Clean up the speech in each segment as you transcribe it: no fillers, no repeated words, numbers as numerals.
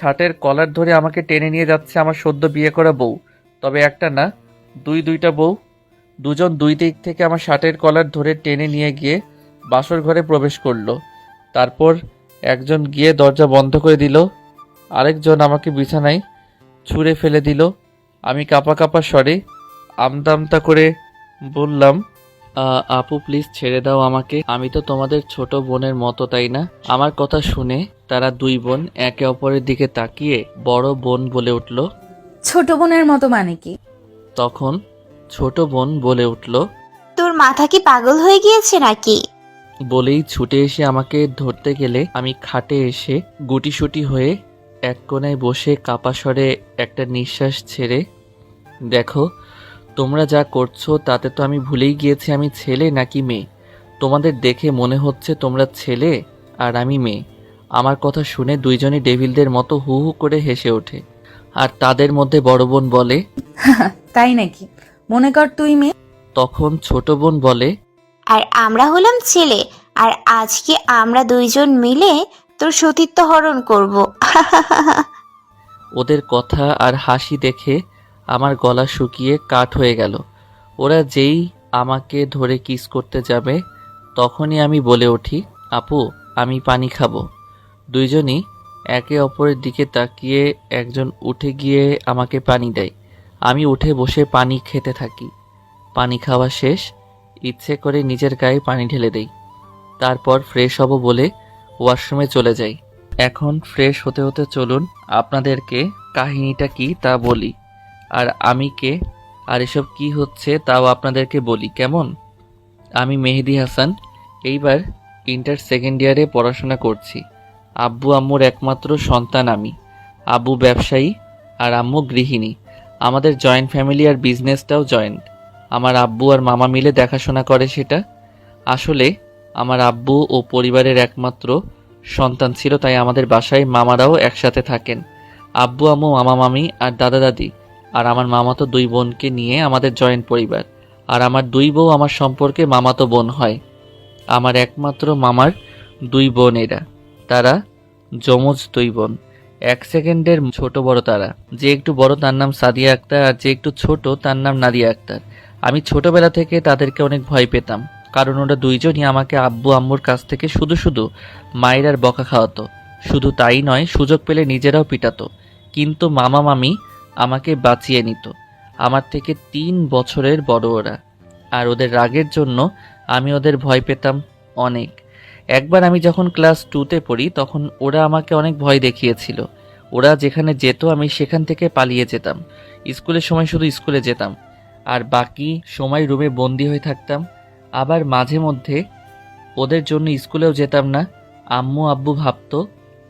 শার্টের কলার ধরে আমাকে টেনে নিয়ে যাচ্ছে আমার সদ্য বিয়ে করা বউ। তবে একটা না, দুইটা বউ। দুজন দুই দিক থেকে আমার শার্টের কলার ধরে টেনে নিয়ে গিয়ে বাসর ঘরে প্রবেশ করলো। তারপর একজন গিয়ে দরজা বন্ধ করে দিল, আরেকজন আমাকে বিছানায় ছুঁড়ে ফেলে দিল। আমি কাঁপা কাঁপা স্বরে আমতা আমতা করে বললাম, আপু প্লিজ ছেড়ে দাও আমাকে, আমি তো তোমাদের ছোট বোনের মতো, তাই না? আমার কথা শুনে তারা দুই বোন একে অপরের দিকে তাকিয়ে বড় বোন বলে উঠল। ছোট বোনের মতো মানে কি? তখন ছোট বোন বলে উঠল, তোর মাথা কি পাগল হয়ে গিয়েছে নাকি? বলেই ছুটে এসে আমাকে ধরতে গেলে আমি খাটে এসে গুটিসুটি হয়ে এক কোণায় বসে কাপা স্বরে একটা নিঃশ্বাস ছেড়ে, দেখো তোমরা যা করছো তাতে তো আমি ভুলেই গিয়েছি আমি ছেলে নাকি মেয়ে। তোমাদের দেখে মনে হচ্ছে তোমরা ছেলে আর আমি মেয়ে। আমার কথা শুনে দুইজনই ডেভিলদের মতো হু হু করে হেসে ওঠে। আর তাদের মধ্যে বড় বোন বলে, তাই নাকি? মনে কর তুই মেয়ে। তখন ছোট বোন বলে, আর আমরা হলাম ছেলে, আর আজকে আমরা দুইজন মিলে তোর সতীত্ব হরণ করব। ওদের কথা আর হাসি দেখে আমার গলা শুকিয়ে কাঠ হয়ে গেল। ওরা যেই আমাকে ধরে কিস করতে যাবে তখনই আমি বলে উঠি, আপু আমি পানি খাবো। দুইজনই একে অপরের দিকে তাকিয়ে একজন উঠে গিয়ে আমাকে পানি দেয়। আমি উঠে বসে পানি খেতে থাকি। পানি খাওয়া শেষ, ইচ্ছে করে নিজের গায়ে পানি ঢেলে দেই। তারপর ফ্রেশ হব বলে ওয়াশরুমে চলে যাই। এখন ফ্রেশ হতে হতে চলুন আপনাদেরকে কাহিনীটা কি তা বলি, আর আমি কে আর এসব কি হচ্ছে তাও আপনাদেরকে বলি, কেমন? আমি মেহেদি হাসান, এইবার ইন্টার সেকেন্ড ইয়ারে পড়াশোনা করছি। আব্বু আম্মুর একমাত্র সন্তান আমি। আব্বু ব্যবসায়ী আর আম্মু গৃহিণী। আমাদের জয়েন্ট ফ্যামিলি আর বিজনেসটাও জয়েন্ট। আমার আব্বু আর মামা মিলে দেখাশোনা করে সেটা। আসলে আমার আব্বু ও পরিবারের একমাত্র সন্তান ছিল, তাই আমাদের বাসায় মামারাও একসাথে থাকেন। আব্বু আম্মু মামা মামি আর দাদা দাদি আর আমার মামাতো দুই বোনকে নিয়ে আমাদের জয়েন্ট পরিবার। আর আমার দুই বউ আমার সম্পর্কে মামাতো বোন হয়। আমার একমাত্র মামার দুই বোন এরা, তারা যমজ দুই বোন, এক সেকেন্ডের ছোট বড়। তারা যে একটু বড় তার নাম সাদিয়া আক্তার, আর যে একটু ছোট তার নাম নাদিয়া আক্তার। আমি ছোটবেলা থেকে তাদেরকে অনেক ভয় পেতাম, কারণ ওরা দুইজনই আমাকে আব্বু আম্মুর কাছ থেকে শুধু শুধু মায়ের আর বকা খাওয়াতো। শুধু তাই নয়, সুযোগ পেলে নিজেরাও পিটাতো। কিন্তু মামা মামি আমাকে বাঁচিয়ে নিত। আমার থেকে 3 বছরের বড় ওরা, আর ওদের রাগের জন্য আমি ওদের ভয় পেতাম অনেক। একবার আমি যখন ক্লাস 2তে পড়ি তখন ওরা আমাকে অনেক ভয় দেখিয়েছিল। ওরা যেখানে যেত আমি সেখান থেকে পালিয়ে যেতাম। স্কুলের সময় শুধু স্কুলে যেতাম, আর বাকি সময় রুমে বন্দি হয়ে থাকতাম। আবার মাঝে মধ্যে ওদের জন্য স্কুলেও যেতাম না। আম্মু আব্বু ভাবতো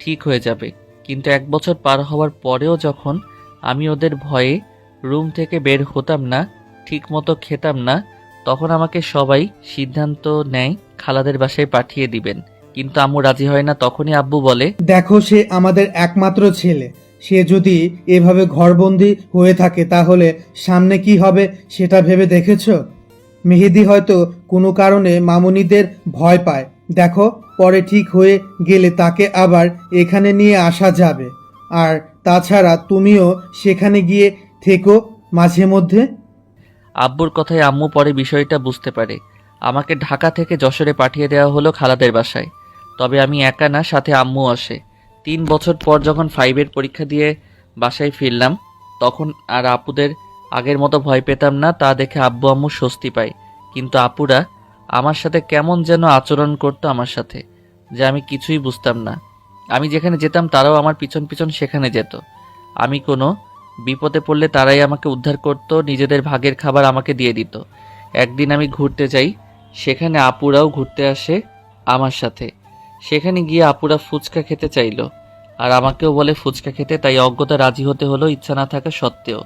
ঠিক হয়ে যাবে, কিন্তু 1 বছর পার হওয়ার পরেও যখন আমি ওদের ভয়ে রুম থেকে বের হতাম না, ঠিক মতো খেতাম না, তখন আমাকে সবাই সিদ্ধান্ত নেয় খালাদের বাসায় পাঠিয়ে দিবেন। কিন্তু আম্মু রাজি হয় না। তখনই আব্বু বলে, দেখো সে আমাদের একমাত্র ছেলে, সে যদি এভাবে ঘরবন্দি হয়ে থাকে তাহলে সামনে কি হবে সেটা ভেবে দেখেছো? মেহেদি হয়তো কোনো কারণে মামুনিদের ভয় পায়, দেখো পরে ঠিক হয়ে গেলে তাকে আবার এখানে নিয়ে আসা যাবে। আর তাছাড়া তুমিও সেখানে গিয়ে থেকো মাঝে মধ্যে। আব্বুর কথায় আম্মু পরে বিষয়টা বুঝতে পারে। আমাকে ঢাকা থেকে যশোরে পাঠিয়ে দেওয়া হলো খালাদের বাসায়। তবে আমি একা না, সাথে আম্মু আসে। 3 বছর পর যখন 5-এর পরীক্ষা দিয়ে বাসায় ফিরলাম, তখন আর আপুদের আগের মতো ভয় পেতাম না। তা দেখে আব্বু আম্মু স্বস্তি পায়। কিন্তু আপুরা আমার সাথে কেমন যেন আচরণ করতো আমার সাথে, যা আমি কিছুই বুঝতাম না। আমি যেখানে যেতাম তারাও আমার পিছন পিছন সেখানে যেত। আমি কোনো বিপদে পড়লে তারাই আমাকে উদ্ধার করত, নিজেদের ভাগের খাবার আমাকে দিয়ে দিত। একদিন আমি ঘুরতে যাই, সেখানে আপুরাও ঘুরতে আসে আমার সাথে। সেখানে গিয়ে আপুরা ফুচকা খেতে চাইলো, আর আমাকেও বলে ফুচকা খেতে, তাই অজ্ঞতা রাজি হতে হলো ইচ্ছা না থাকা সত্ত্বেও।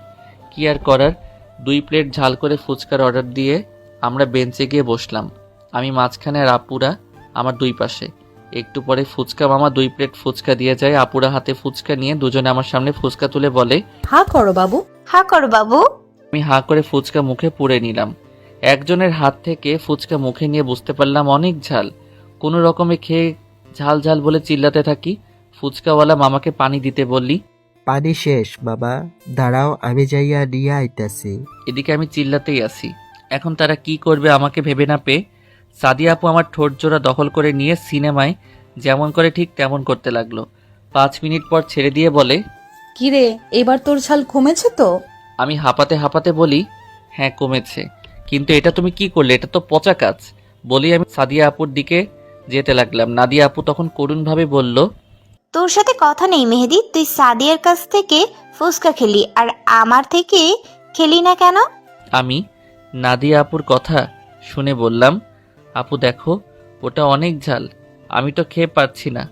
কি আর করার, 2 প্লেট ঝাল করে ফুচকার অর্ডার দিয়ে আমরা বেঞ্চে গিয়ে বসলাম। আমি মাঝখানে আর আপুরা আমার দুই পাশে। একটু পরে ফুচকা মামা 2 প্লেট ফুচকা দিয়ে যায়। আপুরা হাতে ফুচকা নিয়ে দুজনে আমার সামনে ফুচকা তুলে বলে, হা করো বাবু। হা কর বাবু। আমি হা করে ফুচকা মুখে পুরে নিলাম। একজনের হাত থেকে ফুচকা মুখে নিয়ে বুঝতে পারলাম অনেক ঝাল। কোনো রকমে খেয়ে ঝাল ঝাল বলে চিল্লাতে থাকি। ফুচকাওয়ালা মামাকে পানি দিতে বললি। পানি শেষ বাবা, দাঁড়াও আমি যাইয়া নিয়ে আইতাছি। এদিকে আমি চিল্লাতেই আছি। এখন তারা কি করবে আমাকে ভেবে না পেয়ে সাদিয়া আপু আমার ঠোঁট জোড়া দখল করে নিয়ে সিনেমায় যেমন করে ঠিক তেমন করতে লাগলো। 5 মিনিট পর ছেড়ে দিয়ে বলে, কিরে, এবার তোর ছাল কমেছে তো? আমি হাঁপাতে হাঁপাতে বলি, হ্যাঁ কমেছে, কিন্তু এটা তুমি কি করলে, এটা তো পচা কাজ। বলি আমি সাদিয়া আপুর দিকে যেতে লাগলাম। নাদিয়া আপু তখন করুণভাবে বলল, তোর সাথে কথা নেই মেহেদি, তুই সাদিয়ার কাছ থেকে ফুচকা খেলি আর আমার থেকে খেলি না কেন? আমি নাদিয়া আপুর কথা শুনে বললাম, আপু দেখো ওটা অনেক ঝাল, আমি তো খেয়ে পারছি না।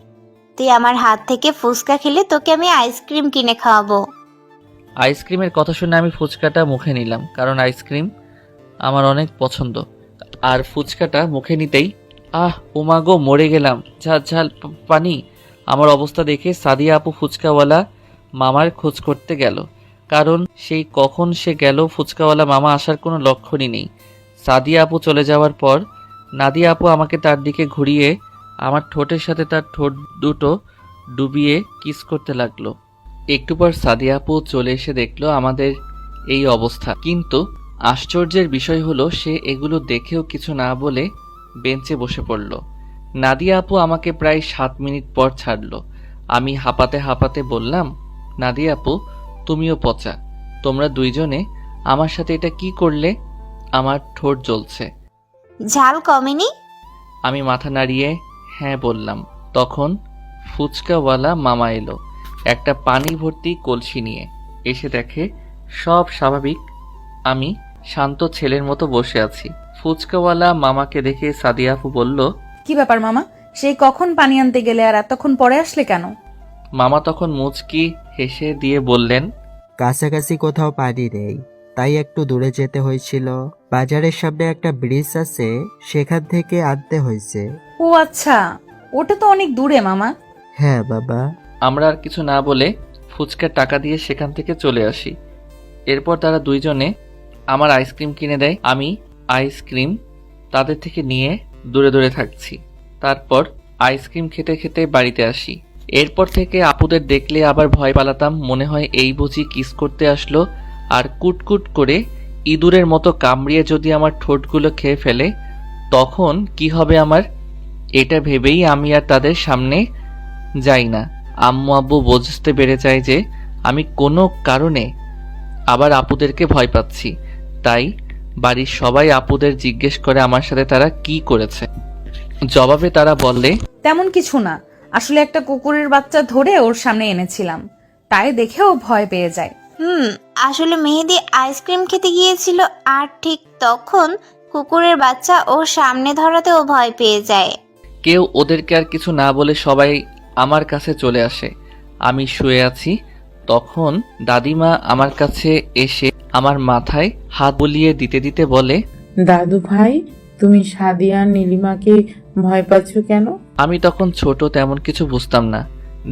তুই আমার হাত থেকে ফুচকা খেলে তোকে আমি আইসক্রিম কিনে খাওয়াবো। আইসক্রিমের কথা শুনে আমি ফুচকাটা মুখে নিলাম, কারণ আইসক্রিম আমার অনেক পছন্দ। আর ফুচকাটা মুখে নিতেই ওমাগো মরে গেলাম, ঝাল ঝাল পানি। আমার অবস্থা দেখে সাদিয়া আপু ফুচকাওয়ালা মামার খোঁজ করতে গেল, কারণ সেই কখন সে গেল ফুচকাওয়ালা মামা আসার কোনো লক্ষণই নেই। সাদিয়া আপু চলে যাওয়ার পর নাদিয়া আপু আমাকে তার দিকে ঘুরিয়ে আমার ঠোঁটের সাথে তার ঠোঁট দুটো ডুবিয়ে কিস করতে লাগলো। একটু পর সাদিয়া আপু চলে এসে দেখলো আমাদের এই অবস্থা, কিন্তু আশ্চর্যের বিষয় হলো সে এগুলো দেখেও কিছু না বলে বেঞ্চে বসে পড়ল। নাদিয়া আপু আমাকে প্রায় 7 মিনিট পর ছাড়লো। আমি হাঁপাতে হাঁপাতে বললাম, নাদিয়া আপু তুমিও পচা, তোমরা দুইজনে আমার সাথে এটা কি করলে? আমার ঠোঁট জ্বলছে। ঝাল কমেনি? আমি মাথা নাড়িয়ে হ্যাঁ বললাম। তখন ফুচকাওয়ালা মামা এলো একটা পানি ভর্তি কলসি নিয়ে। এসে দেখে সব স্বাভাবিক, আমি শান্ত ছেলের মতো বসে আছি। ফুচকাওয়ালা মামাকে দেখে সাদিয়া আপু বলল, কি ব্যাপার মামা, সেই কখন পানি আনতে গেলে আর এতক্ষণ পরে আসলে কেন? মামা তখন মুচকি হেসে দিয়ে বললেন, কাছাকাছি কোথাও পানি নেই, তাই একটু দূরে যেতে হয়েছিল। বাজারের সামনে একটা ব্রিজ আছে, সেখান থেকে আনতে হয়েছে। ও আচ্ছা, ওটা তো অনেক দূরে মামা। হ্যাঁ বাবা। আমরা আর কিছু না বলে ফুচকার টাকা দিয়ে সেখান থেকে চলে আসি। এরপর তারা দুইজনে আমার আইসক্রিম কিনে দেয়। আমি আইসক্রিম তাদের থেকে নিয়ে দূরে দূরে থাকছি। তারপর আইসক্রিম খেতে খেতে বাড়িতে আসি। এরপর থেকে আপুদের দেখলে আবার ভয় পালাতাম, মনে হয় এই বুঝি কিস করতে আসলো, আর কুটকুট করে ইঁদুরের মতো কামড়িয়ে যদি আমার ঠোঁটগুলো খেয়ে ফেলে তখন কি হবে আমার, এটা ভেবেই আমি আর তাদের সামনে যাই না। আম্মু আব্বু বুঝতে পেরে যায় যে আমি কোনো কারণে আবার আপুদেরকে ভয় পাচ্ছি, তাই বাড়ির সবাই আপুদের জিজ্ঞেস করে আমার সাথে তারা কি করেছে। জবাবে তারা বললে, তেমন কিছু না, আসলে একটা কুকুরের বাচ্চা ধরে ওর সামনে এনেছিলাম, তাই দেখেও ভয় পেয়ে যায়। আসলে মেহেদি আইসক্রিম খেতে গিয়েছিল আর ঠিক তখন কুকুরের বাচ্চা ওর সামনে ধরাতে ও ভয় পেয়ে যায়। কেউ ওদেরকে আর কিছু না বলে সবাই আমার কাছে চলে আসে। আমি শুয়ে আছি, তখন দাদিমা আমার কাছে এসে আমার মাথায় হাত বুলিয়ে দিতে দিতে বলে, দাদু ভাই, তুমি সাদিয়া আর নীলিমাকে ভয় পাচ্ছ কেন? আমি তখন ছোট, তেমন কিছু বুঝতাম না।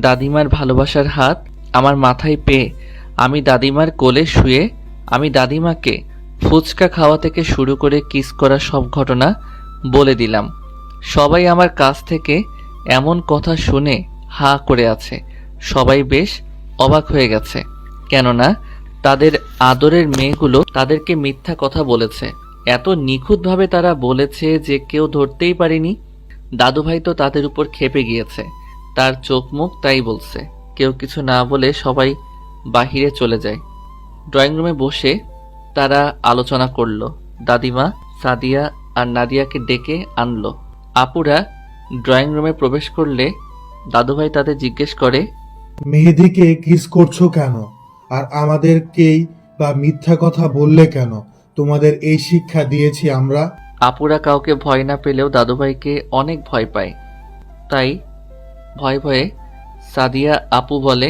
দাদিমার ভালোবাসার হাত আমার মাথায় পেয়ে আমি দাদিমার কোলে শুয়ে আমি দাদিমাকে ফুচকা খাওয়া থেকে শুরু করে কিস করা সব ঘটনা বলে দিলাম। সবাই আমার কাছ থেকে এমন কথা শুনে হা করে আছে। সবাই বেশ অবাক হয়ে গেছে, কেননা তাদের আদরের মেয়েগুলো তাদেরকে মিথ্যা কথা বলেছে। এত নিখুঁতভাবে তারা বলেছে যে কেউ ধরতেই পারেনি। দাদুভাই তো তাদের উপর ক্ষেপে গিয়েছে, তার চোখ মুখ তাই বলছে। কেউ কিছু না বলে সবাই বাহিরে চলে যায়। ড্রয়িং রুমে বসে তারা আলোচনা করলো। দাদিমা সাদিয়া আর নাদিয়াকে ডেকে আনলো। আপুরা ড্রয়িং রুমে প্রবেশ করলে দাদুভাই তাদের জিজ্ঞেস করে, মেহেদিকে কিস করছো কেন? আর আমাদেরকেই বা মিথ্যা কথা বললে কেন? তোমাদের এই শিক্ষা দিয়েছি আমরা। আপুরা কাউকে ভয় না পেলেও দাদুভাইকে অনেক ভয় পায়, তাই ভয়ে ভয়ে সাদিয়া আপু বলে,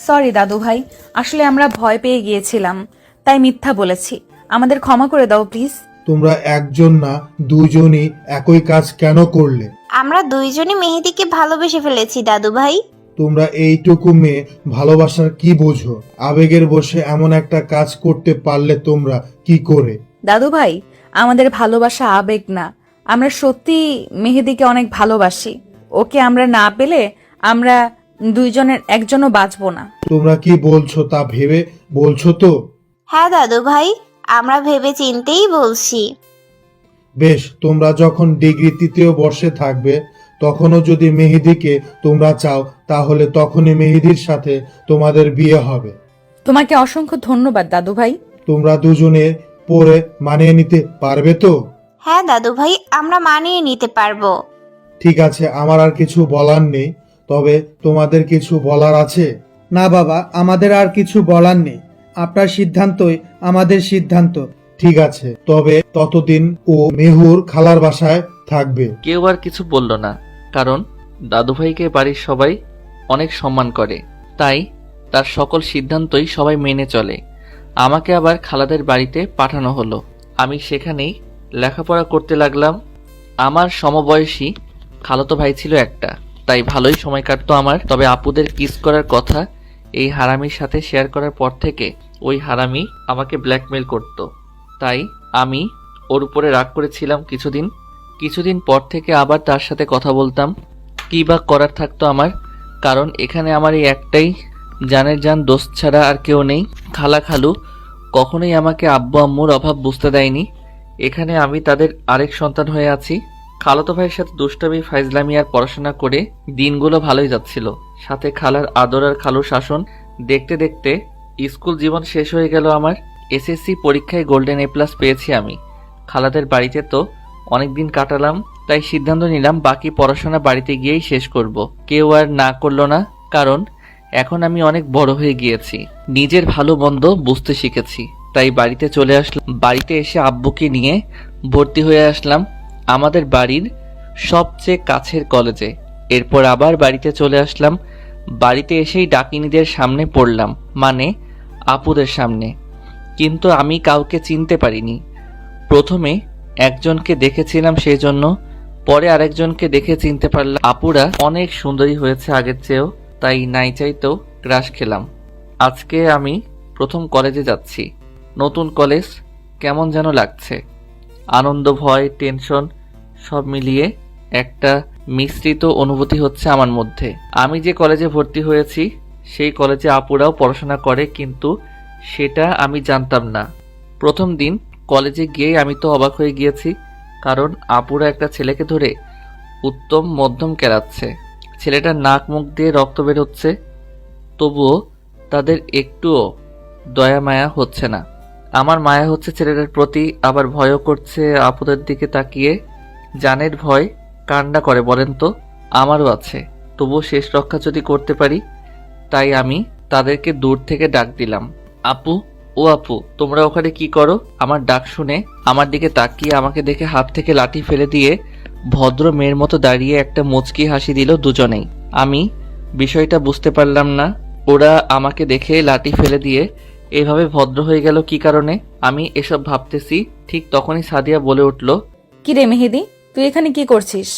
সরি দাদু ভাই, আসলে আমরা ভয় পেয়ে গিয়েছিলাম, তাই মিথ্যা বলেছি, আমাদের ক্ষমা করে দাও প্লিজ। তোমরা একজন না দুজনই একই কাজ কেন করলে? আমরা দুইজনই মেহেদিকে ভালোবেসে ফেলেছি দাদু ভাই। তোমরা এইটুকু মেয়ে ভালোবাসার কি বোঝো? আবেগের বশে এমন একটা কাজ করতে পারলে তোমরা কি করে? দাদু ভাই, আমাদের ভালোবাসা আবেগ না, আমরা সত্যি মেহেদিকে অনেক ভালোবাসি। ওকে আমরা না পেলে আমরা দুইজনের একজনও বাঁচবো না। তোমরা কি বলছো তা ভেবে বলছো তো? হ্যাঁ দাদু ভাই, আমরা ভেবে চিন্তেই বলছি। বেশ, তোমরা যখন ডিগ্রি 3য় বর্ষে থাকবে তখনও যদি মেহেদিকে তোমরা চাও তাহলে তখনই মেহেদির সাথে তোমাদের বিয়ে হবে। তোমাকে অসংখ্য ধন্যবাদ দাদু ভাই। তোমরা দুজনে পরে মানিয়ে নিতে পারবে তো? হ্যাঁ দাদু ভাই, আমরা মানিয়ে নিতে পারবো। ঠিক আছে, আমার আর কিছু বলার নেই। তবে তোমাদের কিছু বলার আছে? না বাবা, আমাদের আর কিছু বলার নেই। আপনার সিদ্ধান্তই আমাদের সিদ্ধান্ত। ঠিক আছে, তবে ততদিন ও মেহুর খালার বাসায় থাকবে। কেউ আর কিছু বলল না, কারণ দাদুভাইকে বাড়ির সবাই অনেক সম্মান করে, তাই তার সকল সিদ্ধান্তই সবাই মেনে চলে। আমাকে আবার খালাদের বাড়িতে পাঠানো হলো। আমি সেখানেই লেখাপড়া করতে লাগলাম। আমার সমবয়সী খালাতো ভাই ছিল একটা, তাই ভালোই সময় কাটতো আমার। তবে আপুদের কিস করার কথা এই হারামির সাথে শেয়ার করার পর থেকে ওই হারামি আমাকে ব্ল্যাকমেল করত, তাই আমি ওর উপরে রাগ করেছিলাম কিছুদিন পর থেকে আবার তার সাথে কথা বলতাম। কি বা করার থাকতো আমার, কারণ এখানে আমার এই একটাই জানের জান দোস্ত ছাড়া আর কেউ নেই। খালা খালু কখনোই আমাকে আব্বু আম্মুর অভাব বুঝতে দেয়নি। এখানে আমি তাদের আরেক সন্তান হয়ে আছি। খালাতো ভাইয়ের সাথে দুষ্টামি ফাইজলামি আর পড়াশোনা করে দিনগুলো ভালোই যাচ্ছিল, সাথে খালার আদর আর খালুর শাসন দেখতে দেখতে স্কুল জীবন শেষ হয়ে গেল আমার। এসএসসি পরীক্ষায় গোল্ডেন A+ পেয়েছি আমি। খালাদের বাড়িতে তো অনেকদিন কাটালাম, তাই সিদ্ধান্ত নিলাম বাকি পড়াশোনা বাড়িতে গিয়েই শেষ করব। কেউ আর না করলো না, কারণ এখন আমি অনেক বড় হয়ে গিয়েছি, নিজের ভালো মন্দ বুঝতে শিখেছি। তাই বাড়িতে চলে আসলাম। বাড়িতে এসে আব্বুকে নিয়ে ভর্তি হয়ে আসলাম আমাদের বাড়ির সবচেয়ে কাছের কলেজে। এরপর আবার বাড়িতে চলে আসলাম। বাড়িতে এসেই ডাকিনীদের সামনে পড়লাম, মানে আপুদের সামনে। কিন্তু আমি কাউকে চিনতে পারিনি। প্রথমে একজনকে দেখেছিলাম সেই জন্য, পরে আরেকজনকে দেখে চিনতে পারলাম। আপুরা অনেক সুন্দরী হয়েছে আগের চেয়েও, তাই নাই চাইতেও ক্রাশ খেলাম। আজকে আমি প্রথম কলেজে যাচ্ছি, নতুন কলেজ, কেমন যেন লাগছে। আনন্দ, ভয়, টেনশন সব মিলিয়ে একটা মিশ্রিত অনুভূতি হচ্ছে আমার মধ্যে। আমি যে কলেজে ভর্তি হয়েছি সেই কলেজে আপুরাও পড়াশোনা করে, কিন্তু সেটা আমি জানতাম না। প্রথম দিন কলেজে গিয়ে আমি তো অবাক হয়ে গিয়েছি, কারণ আপুরা একটা ছেলেকে ধরে উত্তম মধ্যম কেলাচ্ছে। ছেলেটার নাক মুখ দিয়ে রক্ত বের হচ্ছে, তবুও তাদের একটুও দয়া মায়া হচ্ছে না। আমার মায়া হচ্ছে ছেলেটার প্রতি, আবার ভয়ও করছে আপুদের দিকে তাকিয়ে। জানের ভয় কান্না করে বলেন তো? আমারও আছে, তবুও শেষ রক্ষা যদি করতে পারি। তাই আমি তাদেরকে দূর থেকে ডাক দিলাম, আপু, ও আপু, তোমরা ওখানে কি করো? আমার ডাক শুনে আমার দিকে তাকিয়ে আমাকে দেখে হাত থেকে লাঠি ফেলে দিয়ে ভদ্র মেয়ের মতো দাঁড়িয়ে একটা মুচকি হাসি দিল দুজনেই। আমি বিষয়টা বুঝতে পারলাম না, ওরা আমাকে দেখে লাঠি ফেলে দিয়ে এভাবে ভদ্র হয়ে গেল কি কারণে। আমি এসব ভাবতেছি, ঠিক তখনই সাদিয়া বলে উঠল, কি রে মেহেদি, তুই এখানে কি করছিস?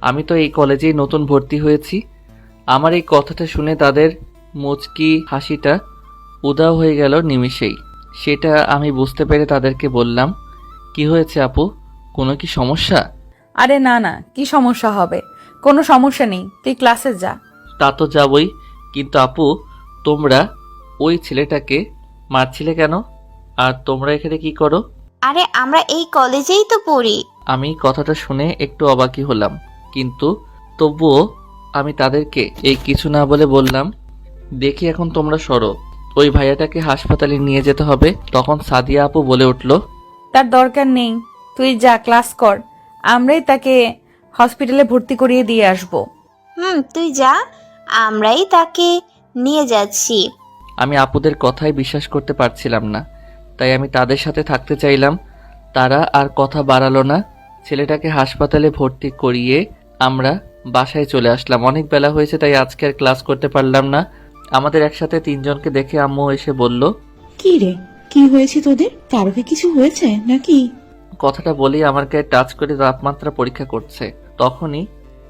আমি তো এই কলেজেই নতুন ভর্তি হয়েছি। আমার এই কথাটা শুনে তাদের মুচকি হাসিটা উধাও হয়ে গেল নিমিষেই। সেটা আমি বুঝতে পেরে তাদেরকে বললাম, কি হয়েছে আপু, কোনো কি সমস্যা? আরে না না, কি সমস্যা হবে? কোনো সমস্যা নেই, তুই ক্লাসে যা। তা তো যাবই, কিন্তু আপু, তোমরা ওই ছেলেটাকে মারছিলে কেন? আর তোমরা এখানে কি করো? আরে আমরা এই কলেজেই তো পড়ি। আমি কথাটা শুনে একটু অবাকই হলাম, কিন্তু তবুও আমি তাদেরকে এই কিছু না বলে বললাম, দেখি এখন তোমরা সরো, ওই ভাইয়াটাকে হাসপাতালে নিয়ে যেতে হবে। তখন সাদিয়া আপু বলে উঠল, তার দরকার নেই, তুই যা, ক্লাস কর, আমরাই তাকে হসপিটালে ভর্তি করিয়ে দিয়ে আসবো। তুই যা, আমরাই তাকে নিয়ে যাচ্ছি। আমি আপুদের কথায় বিশ্বাস করতে পারছিলাম না, তাই আমি তাদের সাথে থাকতে চাইলাম। তারা আর কথা বাড়ালো না। ছেলেটাকে হাসপাতালে ভর্তি করিয়ে আমরা বাসায় চলে আসলাম। অনেক বেলা হয়েছে, তাই আজকে আর ক্লাস করতে পারলাম না। আমাদের একসাথে তিনজনকে দেখে আম্মু এসে বলল, কি রে, কি হয়েছে তোদের? কারো কি কিছু হয়েছে নাকি? কথাটা বলেই আমার গায়ে টাচ করে তাপমাত্রা পরীক্ষা করছে। তখনই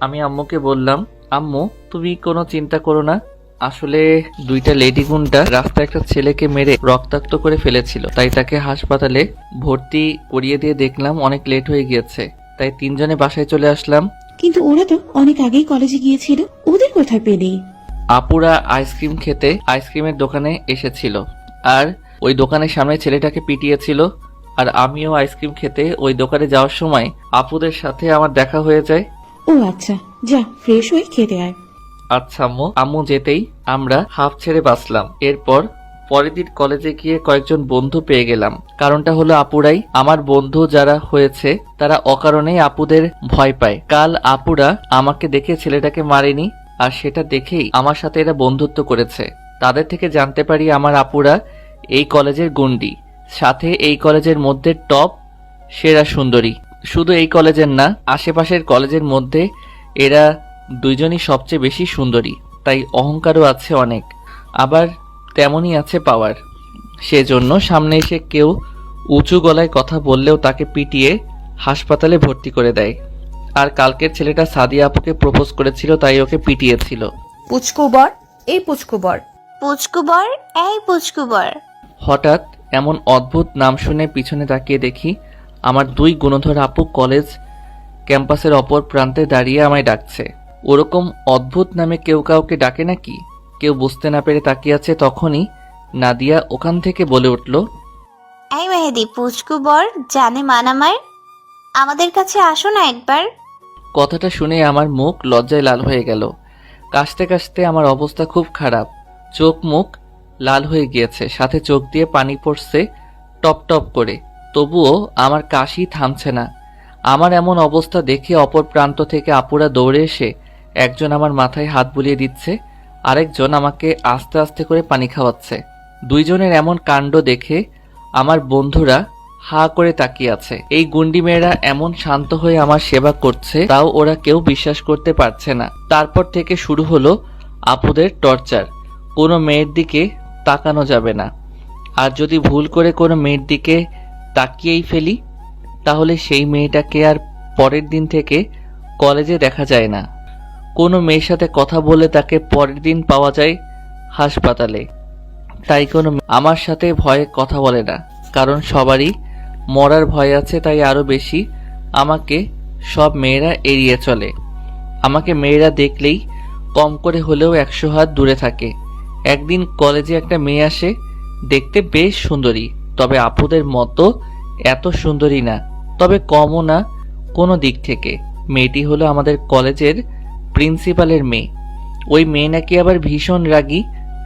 আমি আম্মুকে বললাম, আম্মু, তুমি কোনো চিন্তা করো না, আসলে দুইটা লেডি গুন্ডা রাস্তায় একটা ছেলেকে মেরে রক্তাক্ত করে ফেলেছিল, তাই তাকে হাসপাতালে ভর্তি করিয়ে দিয়ে দেখলাম অনেক লেট হয়ে গিয়েছে, তাই তিনজনে বাসায় চলে আসলাম। কিন্তু ওরা তো অনেক আগেই কলেজে গিয়েছিল, ওদের কোথায় পেলি? আপুরা আইসক্রিম খেতে আইসক্রিমের দোকানে এসেছিল, আর ওই দোকানের সামনে ছেলেটাকে পিটিয়েছিল। আর আমিও আইসক্রিম খেতে ওই দোকানে যাওয়ার সময় আপুদের সাথে আমার দেখা হয়ে যায়। ও আচ্ছা, যা ফ্রেশ হয়ে খেতে আয়। আচ্ছা আম্মু। আম্মু যেতেই আমরা হাফ ছেড়ে বাঁচলাম। এরপর পরের দিন কলেজে গিয়ে কয়েকজন বন্ধু পেয়ে গেলাম। কারণটা হলো আপুরাই। আমার বন্ধু যারা হয়েছে তারা অকারণেই আপুদের ভয় পায়। কাল আপুরা আমাকে দেখে ছেলেটাকে মারেনি, আর সেটা দেখেই আমার সাথে এরা বন্ধুত্ব করেছে। তাদের থেকে জানতে পারি আমার আপুরা এই কলেজের গুন্ডি, সাথে এই কলেজের মধ্যে টপ সেরা সুন্দরী। শুধু এই কলেজের না, আশেপাশের কলেজের মধ্যে এরা দুইজনই সবচেয়ে বেশি সুন্দরী, তাই অহংকারও আছে অনেক, আবার তেমনই আছে পাওয়ার। সেজন্য সামনে এসে কেউ উঁচু গলায় কথা বললেও তাকে পিটিয়ে হাসপাতালে ভর্তি করে দেয়। আর কালকের ছেলেটা সাদিয়া আপুকে প্রপোজ করেছিল, তাই ওকে পিটিয়েছিল। পুচকুবর, এই পুচকুবর। পুচকুবর, এই পুচকুবর। হঠাৎ এমন অদ্ভুত নাম শুনে পিছনে তাকিয়ে দেখি আমার দুই গুণধর আপু কলেজ ক্যাম্পাসের অপর প্রান্তে দাঁড়িয়ে আমায় ডাকছে। ওরকম অদ্ভুত নামে কেউ কাউকে ডাকে নাকি? কেউ বুঝতে না পেরে তাকিয়ে আছে। তখনই নাদিয়া ওখান থেকে বলে উঠল, এই মেহেদি, পুচকুবর জানে মানামার, আমাদের কাছে আসো না একবার। কথাটা শুনে আমার মুখ লজ্জায় লাল হয়ে গেল। কাশতে কাশতে আমার অবস্থা খুব খারাপ, চোখ মুখ লাল হয়ে গিয়েছে, সাথে চোখ দিয়ে পানি পড়ছে টপ টপ করে। তবুও আমার কাশি থামছে না। আমার এমন অবস্থা দেখে অপর প্রান্ত থেকে আপুরা দৌড়ে এসে একজন আমার মাথায় হাত বুলিয়ে দিচ্ছে, আরেকজন আমাকে আস্তে আস্তে করে পানি খাওয়াচ্ছে। দুইজনের এমন কাণ্ড দেখে আমার বন্ধুরা হা করে তাকিয়ে আছে। এই গুন্ডি মেয়েরা এমন শান্ত হয়ে আমার সেবা করছে, তাও ওরা কেউ বিশ্বাস করতে পারছে না। তারপর থেকে শুরু হলো আপুদের টর্চার। কোনো মেয়ের দিকে তাকানো যাবে না, আর যদি ভুল করে কোনো মেয়ের দিকে তাকিয়েই ফেলি তাহলে সেই মেয়েটাকে আর পরের দিন থেকে কলেজে দেখা যায় না। কোনো মেয়ের সাথে কথা বলে তাকে পরের দিন পাওয়া যায় হাসপাতালে। তাই কোনো আমার সাথে ভয়ে কথা বলে না, কারণ সবারই মরার ভয় আছে। তাই আরো বেশি আমাকে সব মেয়েরা এড়িয়ে চলে। আমাকে মেয়েরা দেখলেই কম করে হলেও 100 হাত দূরে থাকে। একদিন কলেজে একটা মেয়ে আসে, দেখতে বেশ সুন্দরী, তবে আপুদের মতো এত সুন্দরী না, তবে কমও না কোনো দিক থেকে। মেয়েটি হলো আমাদের কলেজের প্রিন্সিপালের মেয়ে। ওই মেয়ে নাকি আবার ভীষণ রাগী,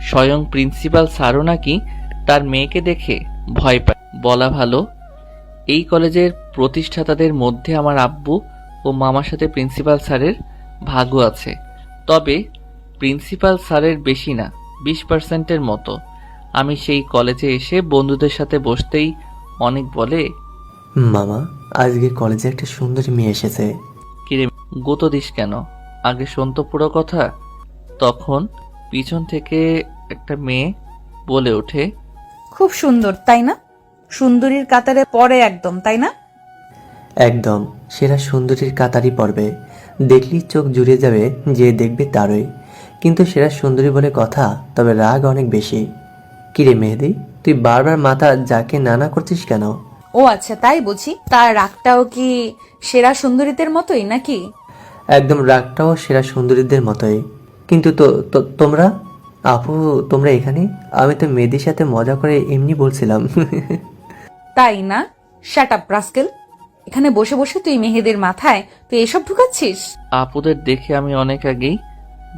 স্বয়ং প্রিন্সিপাল স্যারও নাকি তার মেয়েকে দেখে ভয় পায়। বলা ভালো, এই কলেজের প্রতিষ্ঠাতাদের মধ্যে আমার আব্বু ও মামার সাথে প্রিন্সিপাল স্যারের ভাগ্য আছে, তবে প্রিন্সিপাল স্যারের বেশি না, 20%-এর মতো। আমি সেই কলেজে এসে বন্ধুদের সাথে বসতেই অনেক বলে, মামা, আজকে কলেজে একটা সুন্দরী মেয়ে এসেছে। কিরে গুতো দিস কেন? আগে শোন তো পুরো কথা। তখন পিছন থেকে একটা মেয়ে বলে ওঠে, খুব সুন্দর তাই না? সুন্দরীর কাতারে পড়ে একদম, তাই না? একদম সেরা সুন্দরীর কাতারই পড়বে, দেখলেই চোখ জুড়ে যাবে, যে দেখবে তারই। কিন্তু সেরা সুন্দরী বলে কথা, তবে রাগ অনেক বেশি। কিরে মেহেদি, তুই বারবার মাথা যাকে নানা করছিস কেন? ও আচ্ছা, তাই বুঝি। তার রাগটাও কি সেরা সুন্দরীদের মতোই নাকি? একদম রাগটাও সেরা সুন্দরীদের মতোই। কিন্তু তোমরা আপু, তোমরা এখানে? আমি তো মেহেদির সাথে মজা করে এমনি বলছিলাম। তাই না? Shut up rascal. এখানে বসে বসে তুই মেহেদের মাথায় তুই এসব ঢুকাচ্ছিস? আপুদের দেখে আমি অনেক আগেই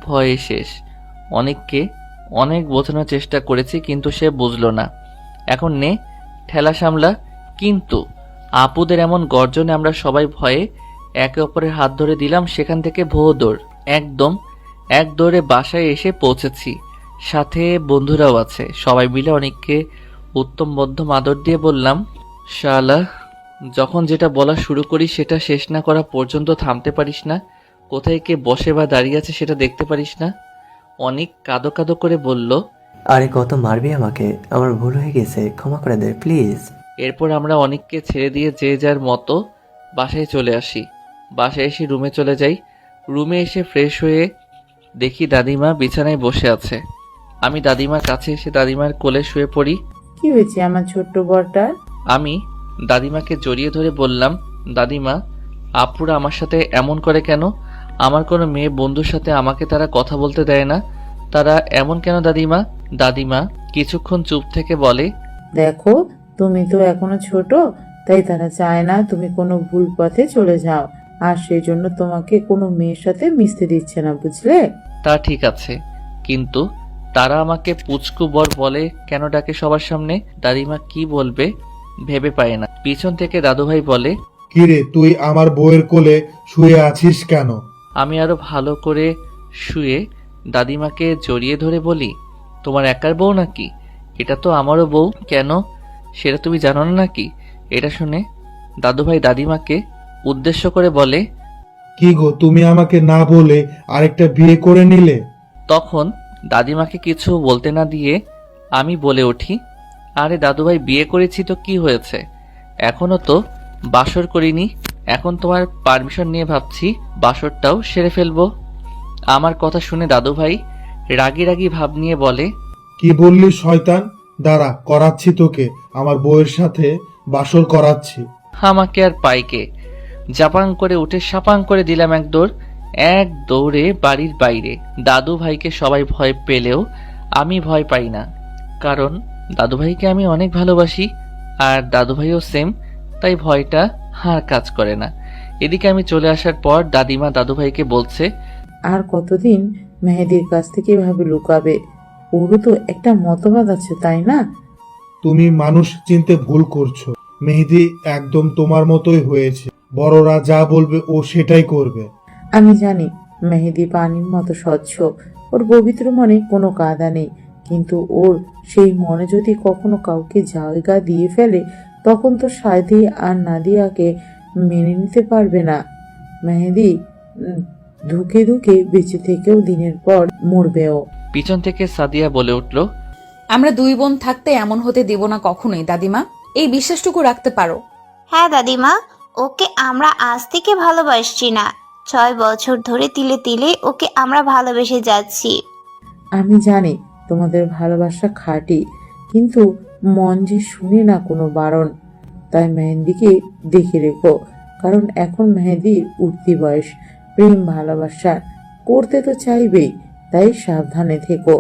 ভয়ে শেষ। অনেককে অনেক বোঝানোর চেষ্টা করেছি, কিন্তু সে বুঝলো না। এখন নে ঠেলা সামলা। কিন্তু আপুদের এমন গর্জনে আমরা সবাই ভয়ে একে অপরের হাত ধরে দিলাম। সেখান থেকে ভো দৌড়, একদম এক দৌড়ে বাসায় এসে পৌঁছেছি। সাথে বন্ধুরাও আছে। সবাই মিলে অনেককে উত্তম মধ্যম আদর দিয়ে বললাম, শালা, যখন যেটা বলা শুরু করি সেটা শেষ না করা পর্যন্ত থামতে পারিস না? কোথায় কে বসে বা দাঁড়িয়ে আছে সেটা দেখতে পারিস না? অনেক কাঁদো কাঁদো করে বলল, আরে কত মারবি আমাকে? আমার ভুল হয়ে গেছে, ক্ষমা করে দে প্লিজ। এরপর আমরা অনেককে ছেড়ে দিয়ে যে যার মতো বাসায় চলে আসি। বাসায় এসে রুমে চলে যাই। রুমে এসে ফ্রেশ হয়ে দেখি দাদিমা বিছানায় বসে আছে। আমি দাদিমার কাছে এসে দাদিমার কোলে শুয়ে পড়ি। কি হয়েছে আমার ছোট্ট বরটার? আমি দাদিমাকে জড়িয়ে ধরে বললাম, দাদিমা, আপুরা আমার সাথে এমন করে কেন? আমার কোনো মেয়ে বন্ধুর সাথে আমাকে তারা কথা বলতে দেয় না, তারা এমন কেন দাদিমা? দাদিমা কিছুক্ষণ চুপ থেকে বলে, দেখো, তুমি তো এখনো ছোট, তাই তারা চায় না তুমি কোনো ভুল পথে চলে যাও, আর সেই জন্য তোমাকে কোনো মেয়ের সাথে মিশতে দিচ্ছে না, বুঝলে? তা ঠিক আছে, কিন্তু তারা আমাকে পুচকু বর বলে কেন ডাকে সবার সামনে? দাদিমা কি বলবে ভেবে পায় না। পিছন থেকে দাদুভাই বলে, কিরে তুই আমার বউয়ের কোলে শুয়ে আছিস কেন? আমি আরো ভালো করে শুয়ে দাদিমাকে জড়িয়ে ধরে বলি, তোমার একার বউ নাকি? এটা তো আমারও বউ। কেন, সেটা তুমি জানো না নাকি? এটা শুনে দাদুভাই দাদিমাকে উদ্দেশ্য করে বলে, কি গো, তুমি আমাকে না বলে আরেকটা বিয়ে করে নিলে? তখন দাদিমাকে কিছু বলতে না দিয়ে আমি বলে উঠি, আরে দাদুভাই, বিয়ে করেছি তো কি হয়েছে? এখনো তো বাসর করিনি। এখন তোমার পারমিশন নিয়ে ভাবছি বাসরটাও সেরে ফেলবো। আমার কথা শুনে দাদুভাই রাগী রাগী ভাব নিয়ে বলে, কি বললি শয়তান? দাঁড়া, করাচ্ছি তোকে, আমার বউয়ের সাথে বাসর করাচ্ছি। আমাকে আর পাইকে জাপাং করে উঠে সাপাং করে দিলাম এক দৌড়ে বাড়ির বাইরে। দাদু ভাইকে সবাই ভয় পেলেও আমি ভয় পাই না, কারণ দাদু ভাইকে আমি অনেক ভালোবাসি, আর দাদু ভাইও সেম, তাই ভয়টা আর কাজ করে না। এদিকে আমি চলে আসার পর দাদিমা দাদু ভাইকে বলছে, আর কতদিন মেহেদির কাছ থেকে এভাবে লুকাবে? ওরও তো একটা মতবাদ আছে, তাই না? তুমি মানুষ চিনতে ভুল করছো। মেহেদি একদম তোমার মতোই হয়েছে। বড়রা যা বলবে ও সেটাই করবে। আমি জানি মেহেদি পানির মতো স্বচ্ছ, ওর পবিত্র মনে কোনো কাদা নেই, কিন্তু ওর সেই মনে যদি কখনো কাউকে জায়গা দিয়ে ফেলে, তখন তো সাদি আর নাদিয়াকে মেনে নিতে পারবে না। মেহেদি ধুকে ধুকে বেঁচে থেকেও দিনের পর মরবেও। পিছন থেকে সাদিয়া বলে উঠল, আমরা দুই বোন থাকতে এমন হতে দেব না কখনোই দাদিমা, এই বিশ্বাসটুকু রাখতে পারো। হ্যাঁ দাদিমা, ওকে আমরা আজ থেকে ভালোবাসছি না, 6 বছর ধরে তিলে তিলে ওকে আমরা ভালোবেসে যাচ্ছি। আমি জানি তোমাদের ভালোবাসা খাঁটি, কিন্তু মন যে শুনে না কোনো বারণ। তাই মেহেন্দিকে দেখে রেখো, কারণ এখন মেহেদির উঠতি বয়স, প্রেম ভালোবাসা করতে তো চাইবেই, তাই সাবধানে থেকো।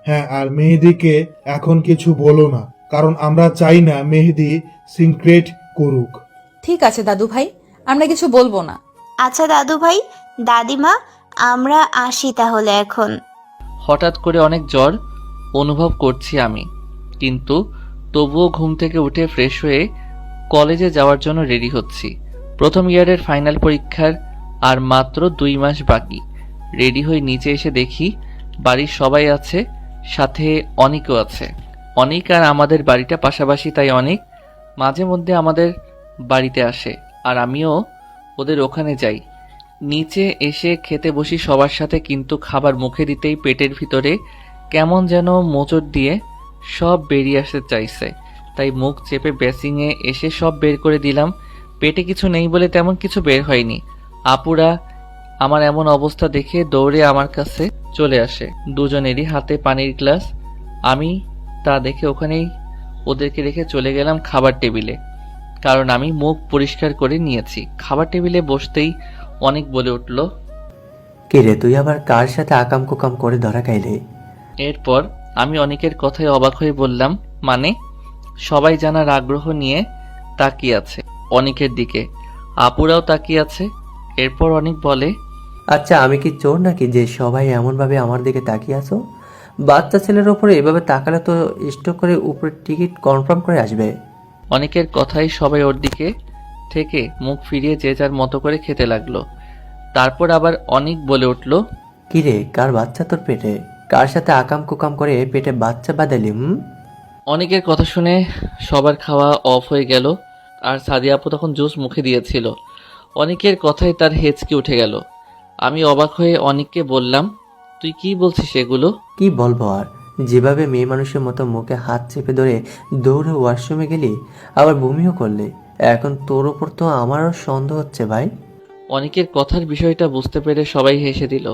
হ্যাঁ, আর মেহেদিকে এখন কিছু বলো না, কারণ আমরা চাই না মেহেদি সিক্রেট করুক। ঠিক আছে দাদু ভাই, আমরা কিছু বলবো না। আচ্ছা দাদু ভাই, দাদিমা, আমরা আসি তাহলে এখন। হঠাৎ করে অনেক জ্বর অনুভব করছি আমি, কিন্তু তবুও ঘুম থেকে উঠে ফ্রেশ হয়ে কলেজে যাওয়ার জন্য রেডি হচ্ছি। প্রথম ইয়ারের ফাইনাল পরীক্ষার আর মাত্র 2 মাস বাকি। রেডি হয়ে নিচে এসে দেখি বাড়ির সবাই আছে, সাথে অনিকও আছে। অনিক আর আমাদের বাড়িটা পাশাপাশি, তাই অনিক মাঝে মধ্যে আমাদের বাড়িতে আসে, আর আমিও ওদের ওখানে যাই। নিচে এসে খেতে বসি সবার সাথে, কিন্তু খাবার মুখে দিতেই পেটের ভিতরে কেমন যেন মোচড় দিয়ে সব বেরিয়ে আসতে চাইছে, তাই মুখ চেপে বেসিংয়ে এসে সব বের করে দিলাম। পেটে কিছু নেই বলে তেমন কিছু বের হয়নি। আপুরা আমার এমন অবস্থা দেখে দৌড়ে আমার কাছে চলে আসে, দুজনেরই হাতে পানির গ্লাস। আমি তা দেখে ওখানেই ওদেরকে রেখে চলে গেলাম খাবার টেবিলে, কারণ আমি মুখ পরিষ্কার করে নিয়েছি। খাবার টেবিলে বসতেই অনেক বলে উঠল, কিরে তুই আবার কার সাথে আকাম কুকাম করে ধরা খাইলে? এরপর আমি অনেকের কথায় অবাক হয়ে বললাম, মানে? সবাই জানার আগ্রহ নিয়ে তাকিয়ে আছে অনেকের দিকে, আপুরাও তাকিয়ে আছে। এরপর অনেক বলে, আচ্ছা আমি কি চোর নাকি যে সবাই এমনভাবে আমার দিকে তাকিয়ে আছো? বাচ্চা ছেলের ওপরে এভাবে তাকালে তো স্টক করে উপরে টিকিট কনফার্ম করে আসবে। অনেকের কথাই সবাই ওর দিকে থেকে মুখ ফিরিয়ে যে যার মতো করে খেতে লাগলো। তারপর আবার অনেক বলে উঠল, কিরে কার বাচ্চা তোর পেটে? কার সাথে আকাম কুকাম করে পেটে বাচ্চা বাঁধালি? অনেকের কথা শুনে সবার খাওয়া অফ হয়ে গেল, আর সাদিয়া আপু তখন জুস মুখে দিয়েছিল। অনেকের কথায় তার হেঁচকি উঠে গেল। আমি অবাক হয়ে অনেককে বললাম, তুই কি বলছিস এগুলো? কি বলবো আর, যেভাবে মেয়ে মানুষের মতো মুখে হাত চেপে ধরে দৌড়ে ওয়াশরুমে গেলি, আবার বমিও করলে, এখন তোর ওপর তো আমারও সন্দেহ হচ্ছে ভাই। অনেকের কথার বিষয়টা বুঝতে পেরে সবাই হেসে দিল।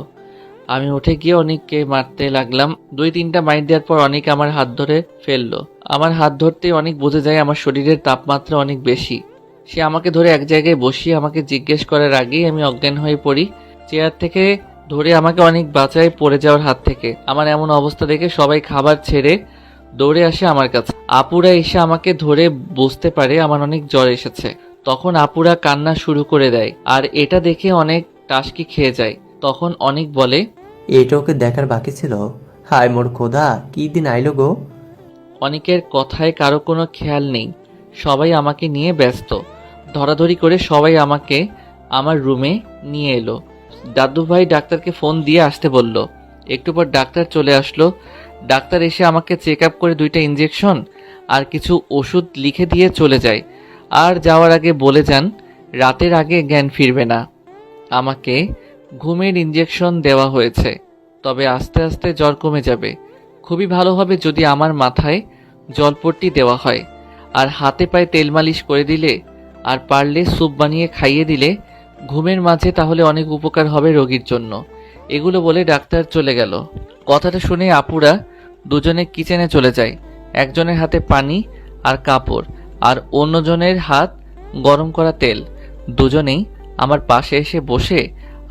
আমি উঠে গিয়ে অনেককে মারতে লাগলাম। 2-3টা মাইর দেওয়ার পর অনেক আমার হাত ধরে ফেললো। আমার হাত ধরতেই অনেক বুঝে যায় আমার শরীরের তাপমাত্রা অনেক বেশি। সে আমাকে ধরে এক জায়গায় বসিয়ে আমাকে জিজ্ঞেস করার আগেই আমি অজ্ঞান হয়ে পড়ি। চেয়ার থেকে ধরে আমাকে অনেক বাঁচায় পড়ে যাওয়ার হাত থেকে। আমার এমন অবস্থা দেখে সবাই খাবার ছেড়ে দৌড়ে আসে আমার কাছে। আপুরা এসে আমাকে ধরে বুঝতে পারে আমার অনেক জ্বর এসেছে। তখন আপুরা কান্না শুরু করে দেয়, আর এটা দেখে অনেক টাসকি খেয়ে যায়। তখন অনেক বলে, এটা ওকে দেখার বাকি ছিল। হায় মোর খোদা, কি দিন আইলো গো। অনেকের কথায় কারো কোনো খেয়াল নেই, সবাই আমাকে নিয়ে ব্যস্ত। ধরাধরি করে সবাই আমাকে আমার রুমে নিয়ে এলো। দাদু ভাই ডাক্তারকে ফোন দিয়ে আসতে বলল। একটু পর ডাক্তার চলে আসলো। ডাক্তার এসে আমাকে চেক আপ করে 2টা ইঞ্জেকশন আর কিছু ওষুধ লিখে দিয়ে চলে যায়। আর যাওয়ার আগে বলে যান রাতের আগে জ্ঞান ফিরবে না। আমাকে ঘুমের ইঞ্জেকশন দেওয়া হয়েছে, তবে আস্তে আস্তে জ্বর কমে যাবে। খুবই ভালো হবে যদি আমার মাথায় জলপট্টি দেওয়া হয়, আর হাতে পায়ে তেল মালিশ করে দিলে, আর পারলে স্যুপ বানিয়ে খাইয়ে দিলে ঘুমের মাঝে, তাহলে অনেক উপকার হবে রোগীর জন্য। এগুলো বলে ডাক্তার চলে গেল। কথাটা শুনে আপুরা দুজনে কিচেনে চলে যায়। একজনের হাতে পানি আর কাপড়, আর অন্যজনের হাত গরম করা তেল। দুজনেই আমার পাশে এসে বসে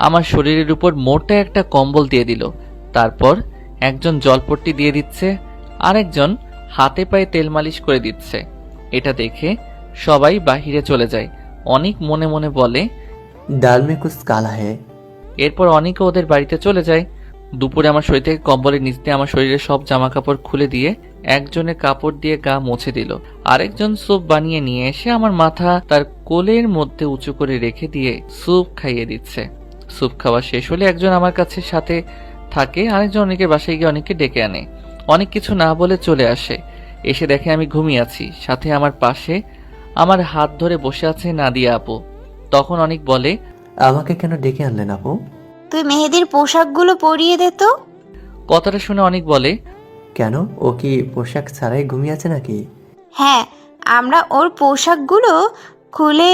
আমার শরীরের উপর মোটা একটা কম্বল দিয়ে দিল। তারপর একজন জলপট্টি দিয়ে দিচ্ছে, আরেকজন হাতে পায়ে তেল মালিশ করে দিচ্ছে। এটা দেখে সবাই বাহিরে চলে যায়। অনেক মনে মনে বলে, ডাল মে কুছ কালা হে। এরপর অনেকে ওদের বাড়িতে চলে যায়। দুপুরে আমার শরীর থেকে কম্বলের নিচ দিয়ে আমার শরীরের সব জামা কাপড় খুলে দিয়ে একজনে কাপড় দিয়ে গা মুছে দিল, আরেকজন স্যুপ বানিয়ে নিয়ে এসে আমার মাথা তার কোলের মধ্যে উঁচু করে রেখে দিয়ে স্যুপ খাইয়ে দিচ্ছে। স্যুপ খাওয়া শেষ হলে একজন আমার কাছে সাথে থাকে, আরেকজন অনেকের বাসায় গিয়ে অনেককে ডেকে আনে। অনেক কিছু না বলে চলে আসে। এসে দেখে আমি ঘুমিয়ে আছি, সাথে আমার পাশে আমার হাত ধরে বসে আছে নাদিয়া আপু। তখন অনেক বলে, আমাকে কেন ডেকে আনলেন আপু? তুই মেহেদির পোশাকগুলো পরিয়ে দে তো। কথাটা শুনে অনেক বলে, কেন, ও কি পোশাক ছাড়াই ঘুমিয়ে আছে নাকি? হ্যাঁ, আমরা ওর পোশাকগুলো খুলে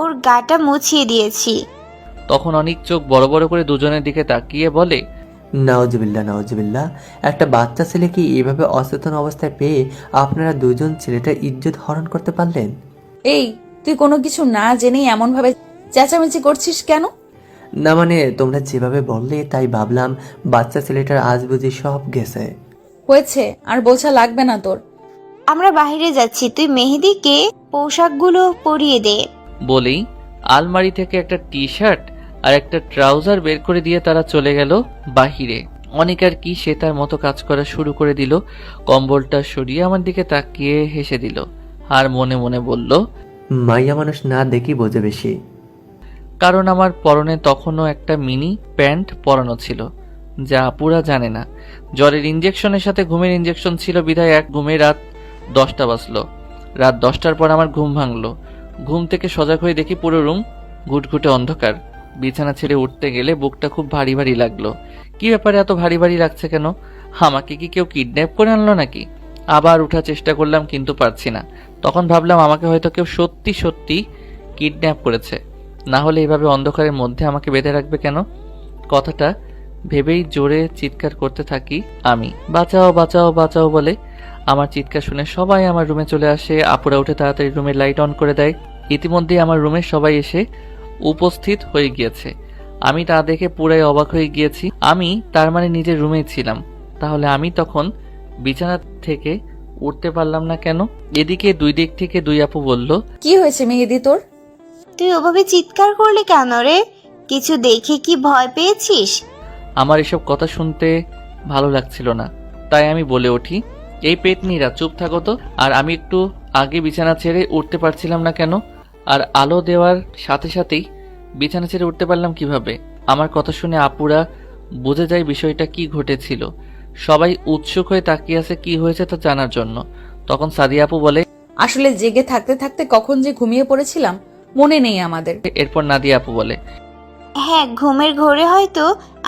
ওর গাটা মুছিয়ে দিয়েছি। তখন অনেক চোখ বড় বড় করে দুজনের দিকে তাকিয়ে বলে, নাউজুবিল্লাহ নাউজুবিল্লাহ, একটা বাচ্চা ছেলেকে এইভাবে অচেতন অবস্থায় পেয়ে আপনারা দুজন ছেলেটার ইজ্জত হরণ করতে পারলেন? এই, তুই কোনো কিছু না জেনেই এমন ভাবে চেঁচামেচি করছিস কেন? না মানে, তোমরা যেভাবে বললে তাই ভাবলাম বাচ্চা ছেলেটার আজ বুঝি সব গেছে। হয়েছে, আর বোঝা লাগবে না তোর। আমরা বাইরে যাচ্ছি, তুই মেহেদিকে পোশাকগুলো পরিয়ে দে। বলেই আলমারি থেকে একটা টি শার্ট আর একটা ট্রাউজার বের করে দিয়ে তারা চলে গেল বাহিরে। অনেক আর কি সে তার মতো কাজ করা শুরু করে দিল। কম্বলটা সরিয়ে আমার দিকে তাকিয়ে হেসে দিল, আর মনে মনে বলল, মাইয়া মানুষ না দেখি বোঝে বেশি। কারণ আমার পরনে তখনও একটা মিনি প্যান্ট পরানো ছিল, যা আপুরা জানে না। জ্বরের ইঞ্জেকশনের সাথে ঘুমের ইঞ্জেকশন ছিল বিধায় এক ঘুমে রাত 10টা বাজলো। রাত 10টার পর আমার ঘুম ভাঙলো। ঘুম থেকে সজাগ হয়ে দেখি পুরো রুম ঘুটঘুটে অন্ধকার। বিছানা ছেড়ে উঠতে গেলে বুকটা খুব ভারী ভারী লাগলো। কি ব্যাপারে এত ভারী ভারী লাগছে কেন? আমাকে কি কেউ কিডন্যাপ করে আনলো নাকি? আবার উঠার চেষ্টা করলাম, কিন্তু পারছি না। তখন ভাবলাম আমাকে হয়তো কেউ সত্যি সত্যি কিডন্যাপ করেছে, না হলে এভাবে অন্ধকারের মধ্যে আমাকে বেঁধে রাখবে কেন? কথাটা ভেবেই জোরে চিৎকার করতে থাকি আমি, বাঁচাও বাঁচাও বাঁচাও বলে। আমার চিৎকার শুনে সবাই আমার রুমে চলে আসে। আপুরা উঠে তাড়াতাড়ি রুমের লাইট অন করে দেয়। ইতিমধ্যে আমার রুমের সবাই এসে উপস্থিত হয়ে গিয়েছে। আমি তা দেখে পুরাই অবাক হয়ে গিয়েছি। আমি তার মানে নিজের রুমেই ছিলাম, তাহলে আমি তখন বিছানা থেকে উঠতে পারলাম না কেন? এদিকে দুই দিক থেকে দুই আপু বলল, কি হয়েছে মেহেদি তোর? তুই ওভাবে চিৎকার করলি কেন রে? কিছু দেখে কি ভয় পেয়েছিস? আমার এসব কথা শুনতে ভালো লাগছিল না, তাই আমি বলে উঠি, এই পেতনিরা চুপ থাকো তো। আর আমি একটু আগে বিছানা ছেড়ে উঠতে পারছিলাম না কেন? আর আলো দেওয়ার সাথে সাথেই বিছানা ছেড়ে উঠতে পারলাম কিভাবে? আমার কথা শুনে আপুরা বুঝে যায় বিষয়টা কি ঘটেছিল। সবাই উৎসুক হয়ে তাকিয়ে আছে কি হয়েছে তা জানার জন্য। তখন সাদিয়া আপু বলে, আসলে জেগে থাকতে থাকতে কখন যে ঘুমিয়ে পড়েছিলাম মনে নেই আমাদের। এরপর নাদিয়া আপু বলে, হ্যাঁ, ঘুমের ঘোরে হয়তো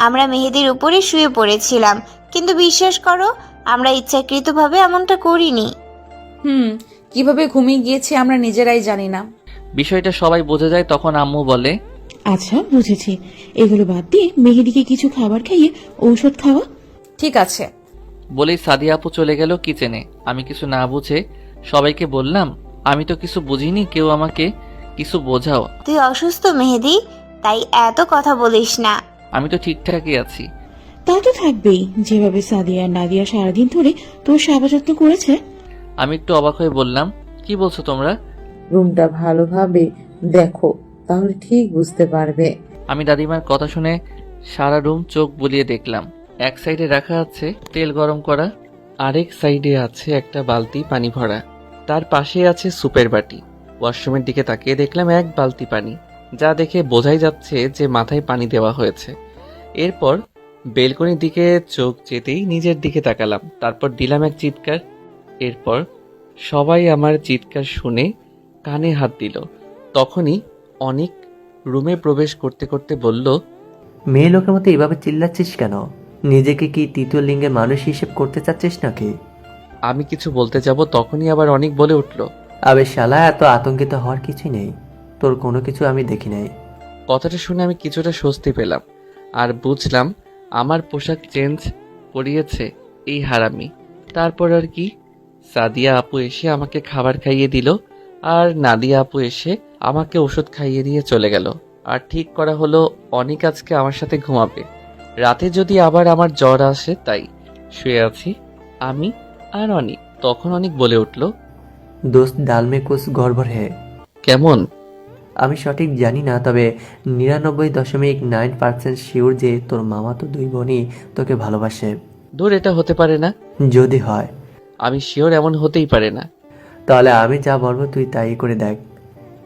আমরা মেহেদির উপরে শুয়ে পড়েছিলাম, কিন্তু বিশ্বাস করো আমরা ইচ্ছাকৃতভাবে এমনটা করিনি। কিভাবে ঘুমিয়ে গিয়েছি আমরা নিজেরাই জানি না। বিষয়টা সবাই বুঝে যায়। তখন আম্মু বলে, আচ্ছা বুঝেছি, এগুলো বাদ দিয়ে মেহেদিকে কিছু খাবার খাইয়ে ঔষধ খাওয়া। ঠিক আছে। বলেই সাদিয়া আপু চলে গেল কিচেনে। আমি কিছু না বুঝে সবাইকে বললাম, আমি তো কিছু বুঝিনি, কেউ আমাকে কিছু বোঝাও। তুই অসুস্থ মেহেদি, তাই এত কথা বলিস না। আমি তো ঠিকঠাকই আছি। তা তো থাকবেই, যেভাবে সাদিয়া আর নাদিয়া সারাদিন ধরে তোর সেবা যত্ন করেছে। আমি একটু অবাক হয়ে বললাম, কি বলছো তোমরা? রুমটা ভালোভাবে দেখো, তাহলে ঠিক বুঝতে পারবে। আমি দাদিমার কথা শুনে সারা রুম চোখ বুলিয়ে দেখলাম। এক সাইডে রাখা আছে তেল গরম করা, আরেক সাইডে আছে একটা বালতি পানি ভরা, তার পাশে আছে সুপের বাটি। ওয়াশরুমের দিকে তাকিয়ে দেখলাম এক বালতি পানি, যা দেখে বোঝাই যাচ্ছে যে মাথায় পানি দেওয়া হয়েছে। এরপর বেলকনির দিকে চোখ যেতেই নিজের দিকে তাকালাম, তারপর দিলাম এক চিৎকার। এরপর সবাই আমার চিৎকার শুনে কানে হাত দিল। তখনই অনেক রুমে প্রবেশ করতে করতে বলল, মেয়ে লোকের মতো এভাবে চিল্লাচ্ছিস কেন? নিজেকে কি তৃতীয় লিঙ্গের মানুষ হিসেব করতে চাচ্ছিস নাকি? আমি কিছু বলতে যাব, তখনই আবার অনেক বলে উঠল, আবে শালা, এত আতঙ্কিত হওয়ার কিছুই নেই, তোর কোনো কিছু আমি দেখি নাই। কথাটা শুনে আমি কিছুটা স্বস্তি পেলাম আর বুঝলাম আমার পোশাক চেঞ্জ করিয়েছে এই হারামি। তারপর আর কি, সাদিয়া আপু এসে আমাকে খাবার খাইয়ে দিল আর নাদিয়া আপু এসে আমাকে ওষুধ খাইয়ে দিয়ে চলে গেল। আর ঠিক করা হলো অনিক আজকে আমার সাথে ঘুমাবে, রাতে যদি আবার আমার জ্বর আসে। তাই শুয়ে আছি আমি আর অনিক। তখন অনিক বলে উঠল, দোস্ত ডাল মে কুছ গড়বড় হে। কেমন? আমি সঠিক জানি না, তবে 99.9% শিওর যে তোর মামা তো দুই বোনই তোকে ভালোবাসে। দূর, এটা হতে পারে না। যদি হয়? আমি শিওর এমন হতেই পারে না। তাহলে আমি যা বলবো তুই তাই করে দেখ।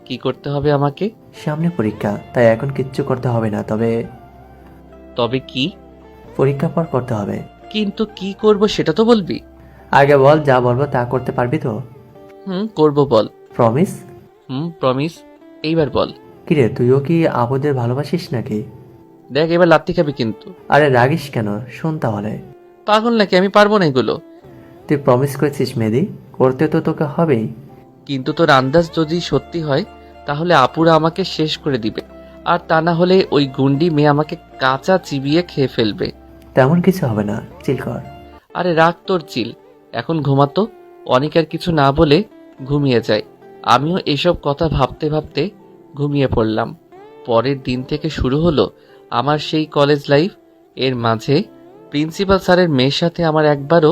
কি করতে হবে আমাকে? সামনে পরীক্ষা, তাই এখন কিচ্ছু করতে হবে না, তবে তবে কি? পরীক্ষা পর করতে হবে। কিন্তু কি করব সেটা তো বলবি। আগে বল, যা বলবো তা করতে পারবি তো? করব, বল। প্রমিস? প্রমিস। এইবার বল। কিরে, তুইও কি আপুদের ভালোবাসিস নাকি? দেখ, এবার লাত্তি খাবি কিন্তু। আরে রাগিস কেন, শোন তাহলে। পাগল নাকি? আমি পারবো না এগুলো। তুই প্রমিস করেছিস মেহেদি, করতে তো তোকে হবেই। কিন্তু তোর আন্দাজ যদি সত্যি হয় তাহলে আপুরা আমাকে শেষ করে দিবে, আর তা না হলে ওই গুন্ডি মেয়ে আমাকে কাঁচা চিবিয়ে খেয়ে ফেলবে। তেমন কিছু হবে না, চিল কর। আরে রাখ তোর চিল, এখন ঘুমাতো। অনেক আর কিছু না বলে ঘুমিয়ে যায়। আমিও এসব কথা ভাবতে ভাবতে ঘুমিয়ে পড়লাম। পরের দিন থেকে শুরু হলো আমার সেই কলেজ লাইফ। এর মাঝে প্রিন্সিপাল স্যারের মেয়ের সাথে আমার একবারও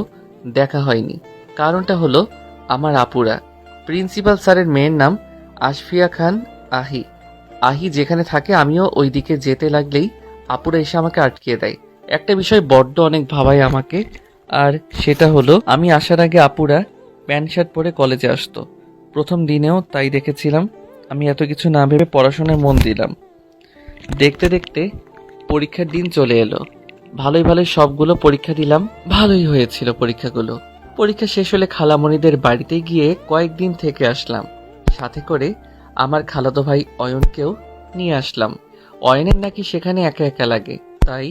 দেখা হয়নি। কারণটা হলো আমার আপুরা। প্রিন্সিপাল স্যারের মেয়ের নাম আশফিয়া খান আহি। আহি যেখানে থাকে আমিও ওই দিকে যেতে লাগলেই আপুরা এসে আমাকে আটকিয়ে দেয়। একটা বিষয় বড্ড অনেক ভাবায় আমাকে, আর সেটা হলো আমি আসার আগে আপুরা প্যান্ট শার্ট পরে কলেজে আসতো। প্রথম দিনেও তাই দেখেছিলাম। আমি এত কিছু না ভেবে পড়াশোনায় মন দিলাম। দেখতে দেখতে পরীক্ষার দিন চলে এলো। ভালোই ভালোই সবগুলো পরীক্ষা দিলাম। ভালোই হয়েছিল পরীক্ষাগুলো। পরীক্ষা শেষ হলে খালামণিদের বাড়িতে গিয়ে কয়েকদিন থেকে আসলাম। সাথে করে আমার খালাতো ভাই অয়নকেও নিয়ে আসলাম। অয়নের নাকি সেখানে একা একা লাগে, তাই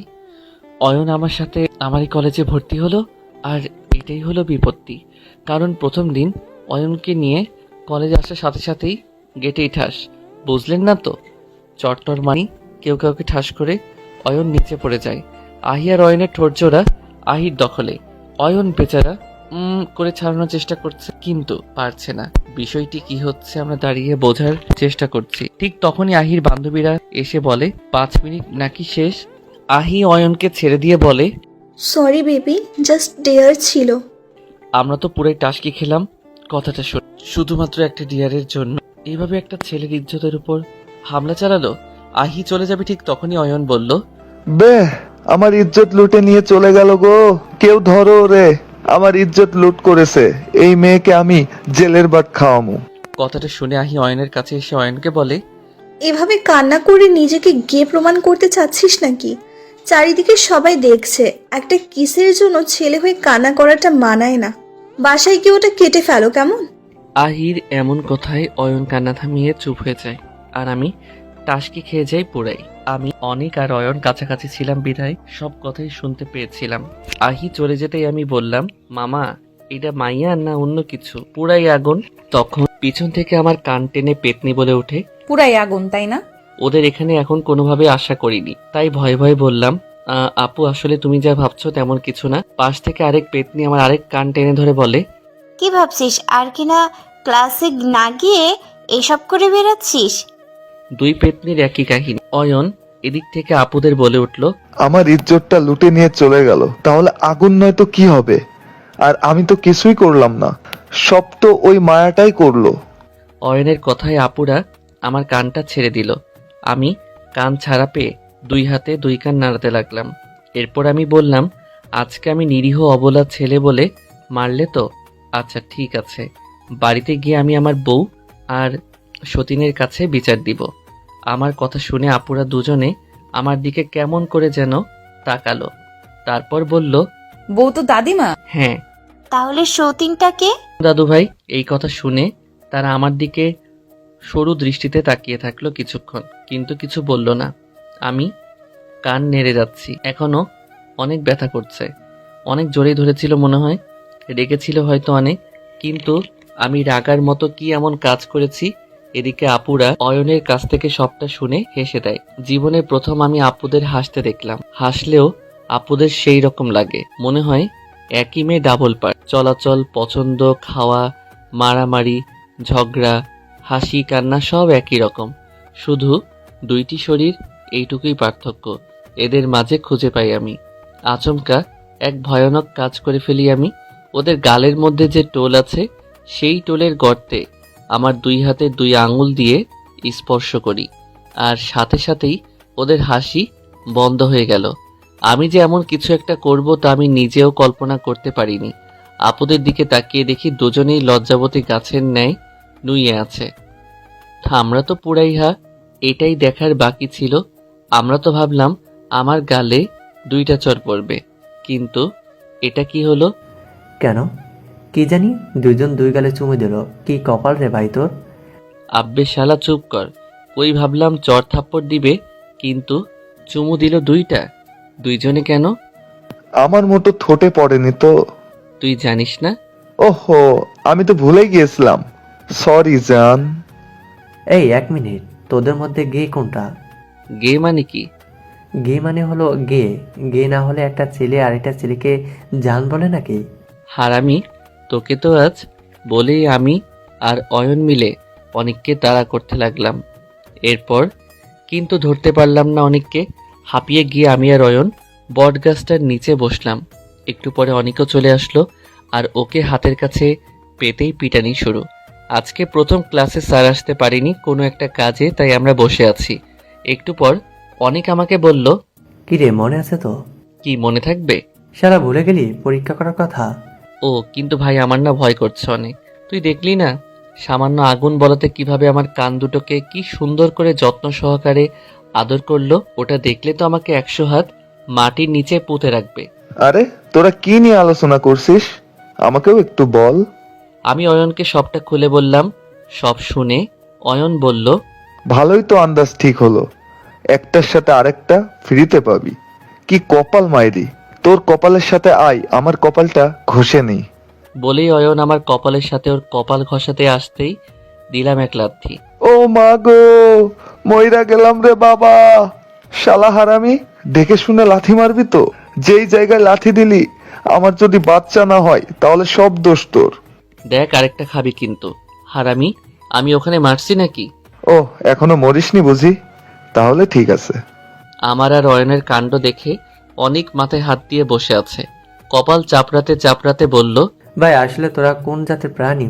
অয়ন আমার সাথে আমারই কলেজে ভর্তি হলো। আর এটাই হলো বিপত্তি, কারণ প্রথম দিন অয়নকে নিয়ে কলেজে আসার সাথে সাথেই গেটেই ঠাস। বুঝলেন না তো? চট্টর মানি কেউ কাউকে ঠাস করে অয়ন নিচে পড়ে যায়। আহি আর অয়নের ঠোঁটজোড়া আহির দখলে। অয়ন বেচারা করে ছাড়ানোর চেষ্টা করছে, কিন্তু পারছে না। বিষয়টি কি হচ্ছে আমরা দাঁড়িয়ে বোঝার চেষ্টা করছি। ঠিক তখনই আহির বান্ধবীরা এসে বলে 5 মিনিট নাকি শেষ। আহি অয়নকে ছেড়ে দিয়ে বলে, সরি বেবি, জাস্ট ডেয়ার ছিল। আমরা তো পুরাই টাসকি খেলাম কথাটা শুধুমাত্র একটা ডিয়ারের জন্য। এইভাবে একটা ছেলের ইজ্জতের উপর হামলা চালালো। আহি চলে যাবে ঠিক তখনই অয়ন বলল, বে, আমার ইজ্জত লুটে নিয়ে চলে গেল গো। কেউ ধরো রে, আমার ইজ্জত লুট করেছে। এই মেয়েকে আমি জেলের বাট খাওয়ামু। কথাটা শুনে আহি অয়নের কাছে এসে অয়নকে বলে, এভাবে কান্না করে নিজেকে গে প্রমাণ করতে চাচ্ছিস নাকি? চারিদিকে সবাই দেখছে। একটা কিসের জন্য ছেলে হয়ে কান্না করাটা মানায় না। বাসায় কি ওটা কেটে ফেলো কেমন? আহির এমন কথায় অয়ন কান্না থামিয়ে চুপ হয়ে যায়, আর আমি টাসকি খেয়ে যাই পুরাই। আমি অনেক আর অয়ন কাছাকাছি ছিলাম বিধায় সব কথাই শুনতে পেয়েছিলাম। আহি চলে যেতেই আমি বললাম, মামা এটা মাইয়া না অন্য কিছু? পুরাই আগুন। তখন পিছন থেকে আমার কান টেনে পেতনি বলে ওঠে, পুরাই আগুন তাই না? ওদের এখানে এখন কোনোভাবে আশা করিনি, তাই ভয়ে ভয়ে বললাম, আপু আসলে তুমি যা ভাবছো তেমন কিছু না। পাশ থেকে আরেক পেতনি আমার আরেক কান টেনে ধরে বলে, কি ভাবছিস? আর কিনা ক্লাসে না গিয়ে এসব করে বেড়াচ্ছিস? দুই পেতনির একই কাহিনী। অয়ন এদিক থেকে আপুদের বলে উঠল, আমার ইজ্জতটা লুটে নিয়ে চলে গেল, তাহলে আগুন নয় তো কি হবে? আর আমি তো কিছুই করলাম না, সব তো ওই মায়াটাই করলো। অয়নের কথায় আপুরা আমার কানটা ছেড়ে দিল। আমি কান ছাড়া পেয়ে 2 হাতে 2 কান নাড়াতে লাগলাম। এরপর আমি বললাম, আজকে আমি নিরীহ অবলা ছেলে বলে মারলে তো? আচ্ছা ঠিক আছে, বাড়িতে গিয়ে আমি আমার বউ আর সতীনের কাছে বিচার দিব। আমার কথা শুনে আপুরা দুজনে আমার দিকে কেমন করে যেন তাকালো। তারপর বলল, বউ তো দাদিমা। হ্যাঁ। তাহলে সতীনটাকে? দাদু ভাই এই কথা শুনে তারা আমার দিকে সরু দৃষ্টিতে তাকিয়ে থাকলো কিছুক্ষণ, কিন্তু কিছু বলল না। আমি কান নেড়ে যাচ্ছি, এখনো অনেক ব্যথা করছে। অনেক জোরেই ধরেছিল মনে হয়, রেগেছিল হয়তো অনেক, কিন্তু আমি রাগার মতো কি এমন কাজ করেছি? এদিকে আপুরা অয়নের কাছ থেকে সবটা শুনে হেসে দেয়। জীবনের প্রথম আমি আপুদের হাসতে দেখলাম। হাসলেও আপুদের সেই রকম লাগে, মনে হয় একই মেয়ে ডাবল পার্ট। চলাচল, পছন্দ, খাওয়া, মারামারি, ঝগড়া, হাসি, কান্না সব একই রকম, শুধু 2টি শরীর, এইটুকুই পার্থক্য এদের মাঝে খুঁজে পাই আমি। আচমকা এক ভয়ানক কাজ করে ফেলি আমি। ওদের গালের মধ্যে যে টোল আছে সেই টোলের গর্তে আমার 2 হাতে 2 আঙুল দিয়ে স্পর্শ করি, আর সাথে সাথেই ওদের হাসি বন্ধ হয়ে গেল। আমি যে এমন কিছু একটা করব তা আমি নিজেও কল্পনা করতে পারিনি। আপুদের দিকে তাকিয়ে দেখি দুজনেই লজ্জাবতী গাছের ন্যায় নুয়ে আছে। আমরা তো পুরাই এটাই দেখার বাকি ছিল। আমরা তো ভাবলাম আমার গালে 2টা চড় পড়বে, কিন্তু এটা কি হলো? কেন কি জানি, 2 জন 2 গালে চুমু দিল। কি কপাল রে ভাই তোর। আব্বে শালা চুপ কর। ওই ভাবলাম চড় থাপ্পড় দিবে, কিন্তু চুমু দিল 2টা। 2 জনে কেন? আমার মতো ঠোঁটে পড়েনি তো। তুই জানিস না? ওহো, আমি তো ভুলে গিয়েছিলাম, সরি জান। এই 1 মিনিট, তোদের মধ্যে গে কোনটা? গে মানে কি? গে মানে হলো গে। গে না হলে একটা ছেলে আরেকটা ছেলেকে জান বলে নাকি? হারামি, তোকে তো আজ বলেই আমি আর অয়ন মিলে অনিককে তাড়া করতে লাগলাম। এরপর কিন্তু ধরতে পারলাম না অনিককে। হাঁপিয়ে গিয়ে আমি আর অয়ন বটগাছটার নিচে বসলাম। একটু পরে অনিকও চলে আসলো, আর ওকে হাতের কাছে পেতেই পিটানি শুরু। আজকে প্রথম ক্লাসে স্যার আসতে পারিনি কোনো একটা কাজে, তাই আমরা বসে আছি। একটু পর অনিক আমাকে বলল, কি রে, মনে আছে তো? কি মনে থাকবে? সারা ভুলে গেলি পরীক্ষা করার কথা? ও কিন্তু ভাই, আমার না ভয় করছে অনেক। তুই দেখলি না সামান্য আগুন বলাতে কিভাবে আমার কান দুটোকে কি সুন্দর করে যত্ন সহকারে আদর করলো। ওটা দেখলে তো আমাকে 100 হাত মাটির নিচে পুঁতে রাখবে। আরে তোরা কি নিয়ে আলোচনা করছিস, আমাকেও একটু বল। আমি অয়নকে সবটা খুলে বললাম। সব শুনে অয়ন বলল, ভালোই তো আন্দাজ ঠিক হলো, একটার সাথে আরেকটা ফ্রিতে পাবি। কি কপাল মাইরি, তোর কপালের সাথে আয়, আমার কপালটা ঘষে নেই। বলেই অয়ন আমার কপালের সাথে ওর কপাল ঘষাতে আসতেই দিলাম এক লাথি। ও মা গো, মইরা গেলাম রে বাবা। শালা হারামি, দেখে শুনে লাথি মারবি তো। যেই জায়গায় লাথি দিলি, আমার যদি বাচ্চা না হয় তাহলে সব দোষ তোর। দেখ আরেকটা খাবি কিন্তু। হারামি, আমি ওখানে মারছি নাকি? ও, এখনো মরিসনি বুঝি? তাহলে ঠিক আছে। আমার আর অয়নের কাণ্ড দেখে অনেক মাথায় হাত দিয়ে বসে আছে। কপাল চাপড়াতে চাপড়াতে বলল, ভাই আসলে তোরা কোন জাতের প্রাণী?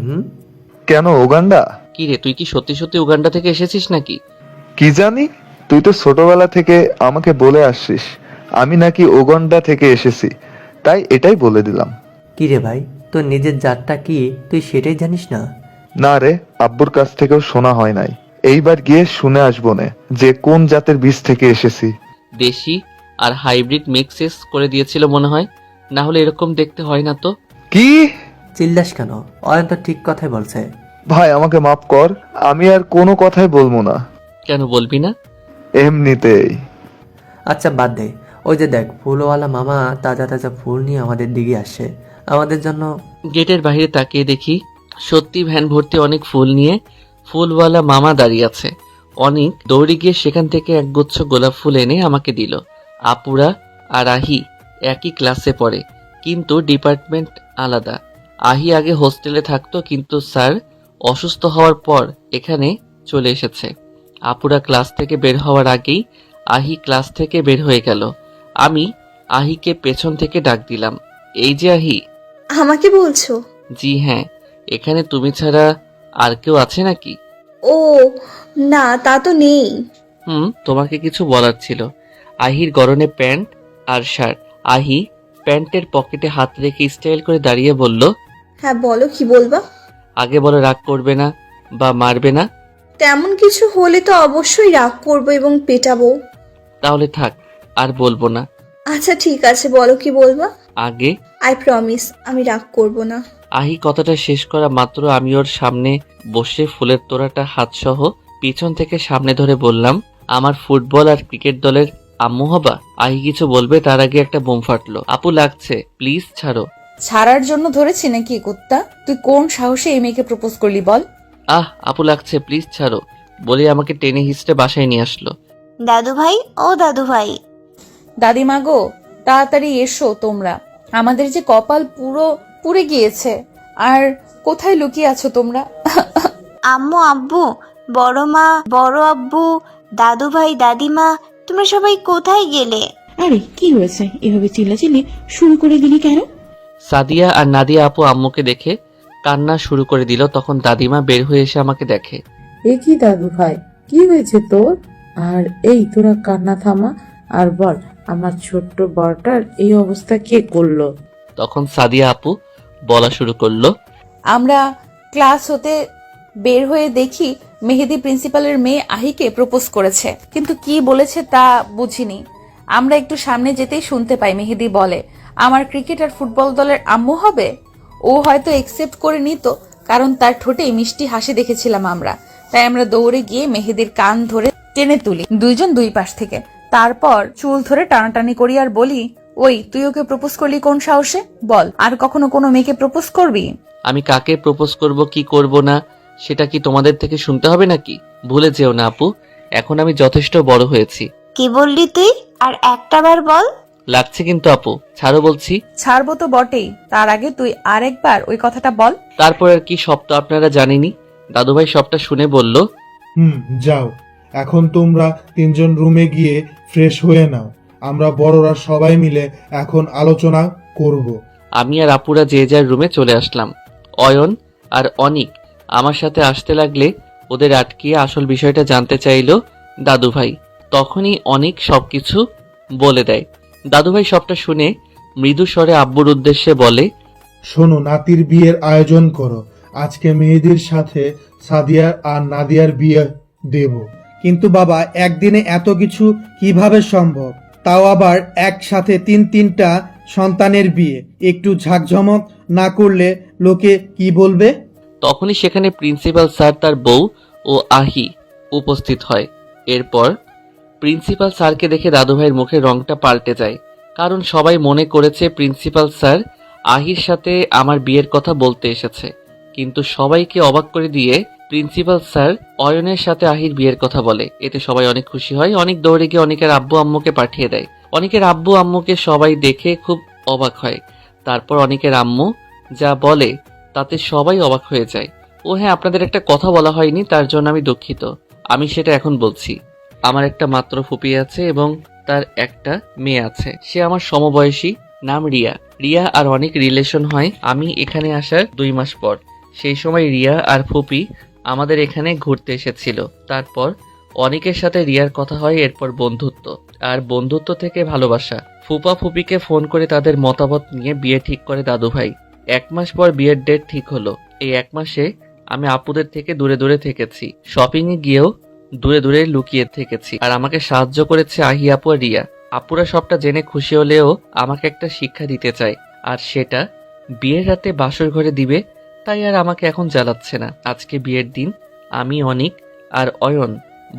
কেন উগান্ডা? কি রে, তুই কি সত্যি সত্যি উগান্ডা থেকে এসেছিস নাকি? কি জানি, তুই তো ছোটবেলা থেকে আমাকে বলে আসছিস আমি নাকি উগান্ডা থেকে এসেছি, তাই এটাই বলে দিলাম। কি রে ভাই, তোর নিজের জাতটা কি তুই সেটাই জানিস না? না রে, আব্বুর কাছ থেকেও শোনা হয় নাই। এইবার গিয়ে শুনে আসবো না যে কোন জাতের বীজ থেকে এসেছি। দেশি আর হাইব্রিড মিক্সেস করে দিয়েছিল মনে হয়, না হলে এরকম দেখতে হয় না তো। কি চিল্লাস কেন? অয়ন তো ঠিক কথাই বলছে। ভাই আমাকে মাফ কর, আমি আর কোনো কথাই বলবো না। কেন বলবি না? এমনিতেই। আচ্ছা বাদ দে, ওই যে দেখ ফুলওয়ালা মামা তাজা তাজা ফুল নিয়ে আমাদের দিকে আসে আমাদের জন্য। গেটের বাইরে তাকিয়ে দেখি সত্যি ভ্যান ভর্তি অনেক ফুল নিয়ে ফুলওয়ালা মামা দাঁড়িয়ে আছে। অনেক দৌড়ে গিয়ে সেখান থেকে একগুচ্ছ গোলাপ ফুল এনে আমাকে দিল। আপুরা আর আহি একই ক্লাসে পড়ে, কিন্তু ডিপার্টমেন্ট আলাদা। আহি আগে হোস্টেলে থাকতো, কিন্তু স্যার অসুস্থ হওয়ার পর এখানে চলে এসেছে। আপুরা ক্লাস থেকে বের হওয়ার আগেই আহি ক্লাস থেকে বের হয়ে গেল। আমি আহিকে পেছন থেকে ডাক দিলাম, এই যে আহি। আমাকে বলছো? জি হ্যাঁ, এখানে তুমি ছাড়া আর কেউ আছে নাকি? ও না, তা তো নেই। তোমাকে কিছু বলার ছিল। আহির গরনে প্যান্ট আর শার্ট। আহি প্যান্টের পকেটে হাত রেখে স্টাইল করে দাঁড়িয়ে বলল, হ্যাঁ বলো, কি বলবা? আগে বলো, রাগ করবে না বা মারবে না? তেমন কিছু হলে তো অবশ্যই রাগ করবো এবং পেটাবো। তাহলে থাক, আর বলবো না। আচ্ছা ঠিক আছে, বলো কি বলবা। আগে আই প্রমিস আমি রাগ করবো না। আহি কথাটা শেষ করা মাত্র আমি ওর সামনে বসে ফুলের তোড়াটা হাতসহ পিছন থেকে সামনে ধরে বললাম, আমার ফুটবল আর ক্রিকেট দলের আম্মু হবা। আহি কিছু বলবে তার আগে একটা বোম ফাটলো। আপু লাগছে, প্লিজ ছাড়ো। ছাড়ার জন্য ধরেছি নাকি কুত্তা? তুই কোন সাহসে এই মেয়েকে প্রপোজ করলি বল? আপু লাগছে, প্লিজ ছাড়ো বলে আমাকে টেনে হিস্টে বাসায় নিয়ে আসলো। দাদু ভাই, ও দাদু ভাই। দাদিমা গো, তাড়াতাড়ি এসো তোমরা। আমাদের যে কপাল পুরো পুড়ে গিয়েছে। আর কোথায় লুকিয়ে আছো তোমরা? আম্মু, আব্বু, বড় মা, বড় আব্বু, দাদু ভাই, দাদিমা, তোমরা সবাই কোথায় গেলে? আরে কি হয়েছে, এভাবে চিল্লাচিল্লি শুরু করে দিলি কেন? সাদিয়া আর নাদিয়া আপু আম্মুকে দেখে কান্না শুরু করে দিল। তখন দাদিমা বের হয়ে এসে আমাকে দেখে। এ কি দাদু ভাই, কি হয়েছে তোর? আর এই তোরা কান্না থামা আর বল, আমার ছোট্ট বড়টার এই অবস্থা কে করলো? তখন সাদিয়া আপু বলা শুরু করলো, আমরা ক্লাস হতে বের হয়ে দেখি মেহেদি প্রিন্সিপালের মেয়ে আহিকে প্রপোজ করেছে, কিন্তু কি বলেছে তা বুঝিনি। আমরা একটু সামনে যেতেই শুনতে পাই মেহেদি বলে, আমার ক্রিকেট আর ফুটবল দলের আম্মু হবে। ও হয়তো একসেপ্ট করে নিত, কারণ তার ঠোঁটে মিষ্টি হাসি দেখেছিলাম আমরা। তাই আমরা দৌড়ে গিয়ে মেহেদির কান ধরে টেনে তুলি, দুইজন দুই পাশ থেকে। তারপর চুল ধরে টানাটানি করি আর বলি, ওই তুই ওকে প্রপোজ করলি কোন সাহসে? বল, আর কখনো কোনো মেয়েকে প্রপোজ করবি? আমি কাকে প্রপোজ করব কি করব না সেটা কি তোমাদের থেকে শুনতে হবে নাকি? ভুলে যেও না আপু, এখন আমি যথেষ্ট বড় হয়েছি। কি বললি তুই? আর একটা বার বল। লাগছে কিন্তু আপু, ছাড়ো বলছি। ছাড়বো তো বটেই, তার আগে তুই আরেকবার ওই কথাটা বল। তারপর আর কি, সব তো আপনারা জানেনই। দাদুভাই সবটা শুনে বলল, যাও, এখন তোমরা তিনজন রুমে গিয়ে ফ্রেশ হয়ে নাও। আমরা বড়রা সবাই মিলে এখন আলোচনা করব। আমি আর আপুরা যে যার রুমে চলে আসলাম। অয়ন আর অনিক আমার সাথে আসতে লাগলে ওদের আটকিয়ে আসল বিষয়টা জানতে চাইলো দাদুভাই। তখনই অনিক সবকিছু বলে দেয়। দাদুভাই সবটা শুনে মৃদু স্বরে আব্বুর উদ্দেশ্যে বলে, শোনো, নাতির বিয়ের আয়োজন করো। আজকে মেহেদির সাথে সাদিয়া আর নাদিয়ার বিয়ে দেব। কিন্তু বাবা, একদিনে এত কিছু কিভাবে সম্ভব? তাও আবার একসাথে তিনটা সন্তানের বিয়ে। একটু ঝাঁকঝমক না করলে লোকে কি বলবে? তখনই সেখানে প্রিন্সিপাল স্যার, তার বউ ও আহি উপস্থিত হয়। এরপর প্রিন্সিপাল স্যারকে দেখে দাদুভাইয়ের মুখের রংটা পাল্টে যায়, কারণ সবাই মনে করেছে প্রিন্সিপাল স্যার আহির সাথে আমার বিয়ের কথা বলতে এসেছে। কিন্তু সবাইকে অবাক করে দিয়ে প্রিন্সিপাল স্যার অয়নের সাথে আহির বিয়ের কথা বলে। এতে সবাই অনেক খুশি হয়। অনেক দৌড়ে গিয়ে অনেকের আব্বু আম্মুকে পাঠিয়ে দেয়। অনেকের আব্বু আম্মুকে সবাই দেখে খুব অবাক হয়। তারপর অনেকের আম্মু যা বলে তাতে সবাই অবাক হয়ে যায়। ও হ্যাঁ, আপনাদের একটা কথা বলা হয়নি, তার জন্য আমি দুঃখিত। আমি সেটা এখন বলছি। আমার একটা মাত্র ফুপি আছে এবং তার একটা মেয়ে আছে। সে আমার সমবয়সী, নাম রিয়া। রিয়া আর অনেক রিলেশন হয় আমি এখানে আসার 2 মাস পর। সেই সময় রিয়া আর ফুপি আমাদের এখানে ঘুরতে এসেছিল। তারপর অনেকের সাথে রিয়ার কথা হয়, এরপর বন্ধুত্ব, আর বন্ধুত্ব থেকে ভালোবাসা। ফুপা ফুপিকে ফোন করে তাদের মতামত নিয়ে বিয়ে ঠিক করে দাদুভাই। 1 মাস পর বিয়ের ডেট ঠিক হলো। এই 1 মাসে আমি আপুদের থেকে দূরে দূরে থেকেছি, শপিং এ গিয়েও দূরে দূরে লুকিয়ে থেকেছি। আর আমাকে সাহায্য করেছে আহি আপু আর রিয়া। আপুরা সবটা জেনে খুশি হলেও আমাকে একটা শিক্ষা দিতে চায়, আর সেটা বিয়ের রাতে বাসর ঘরে দিবে। তাই আর আমাকে এখন জ্বালাচ্ছে না। আজকে বিয়ের দিন, আমি অনিক আর অয়ন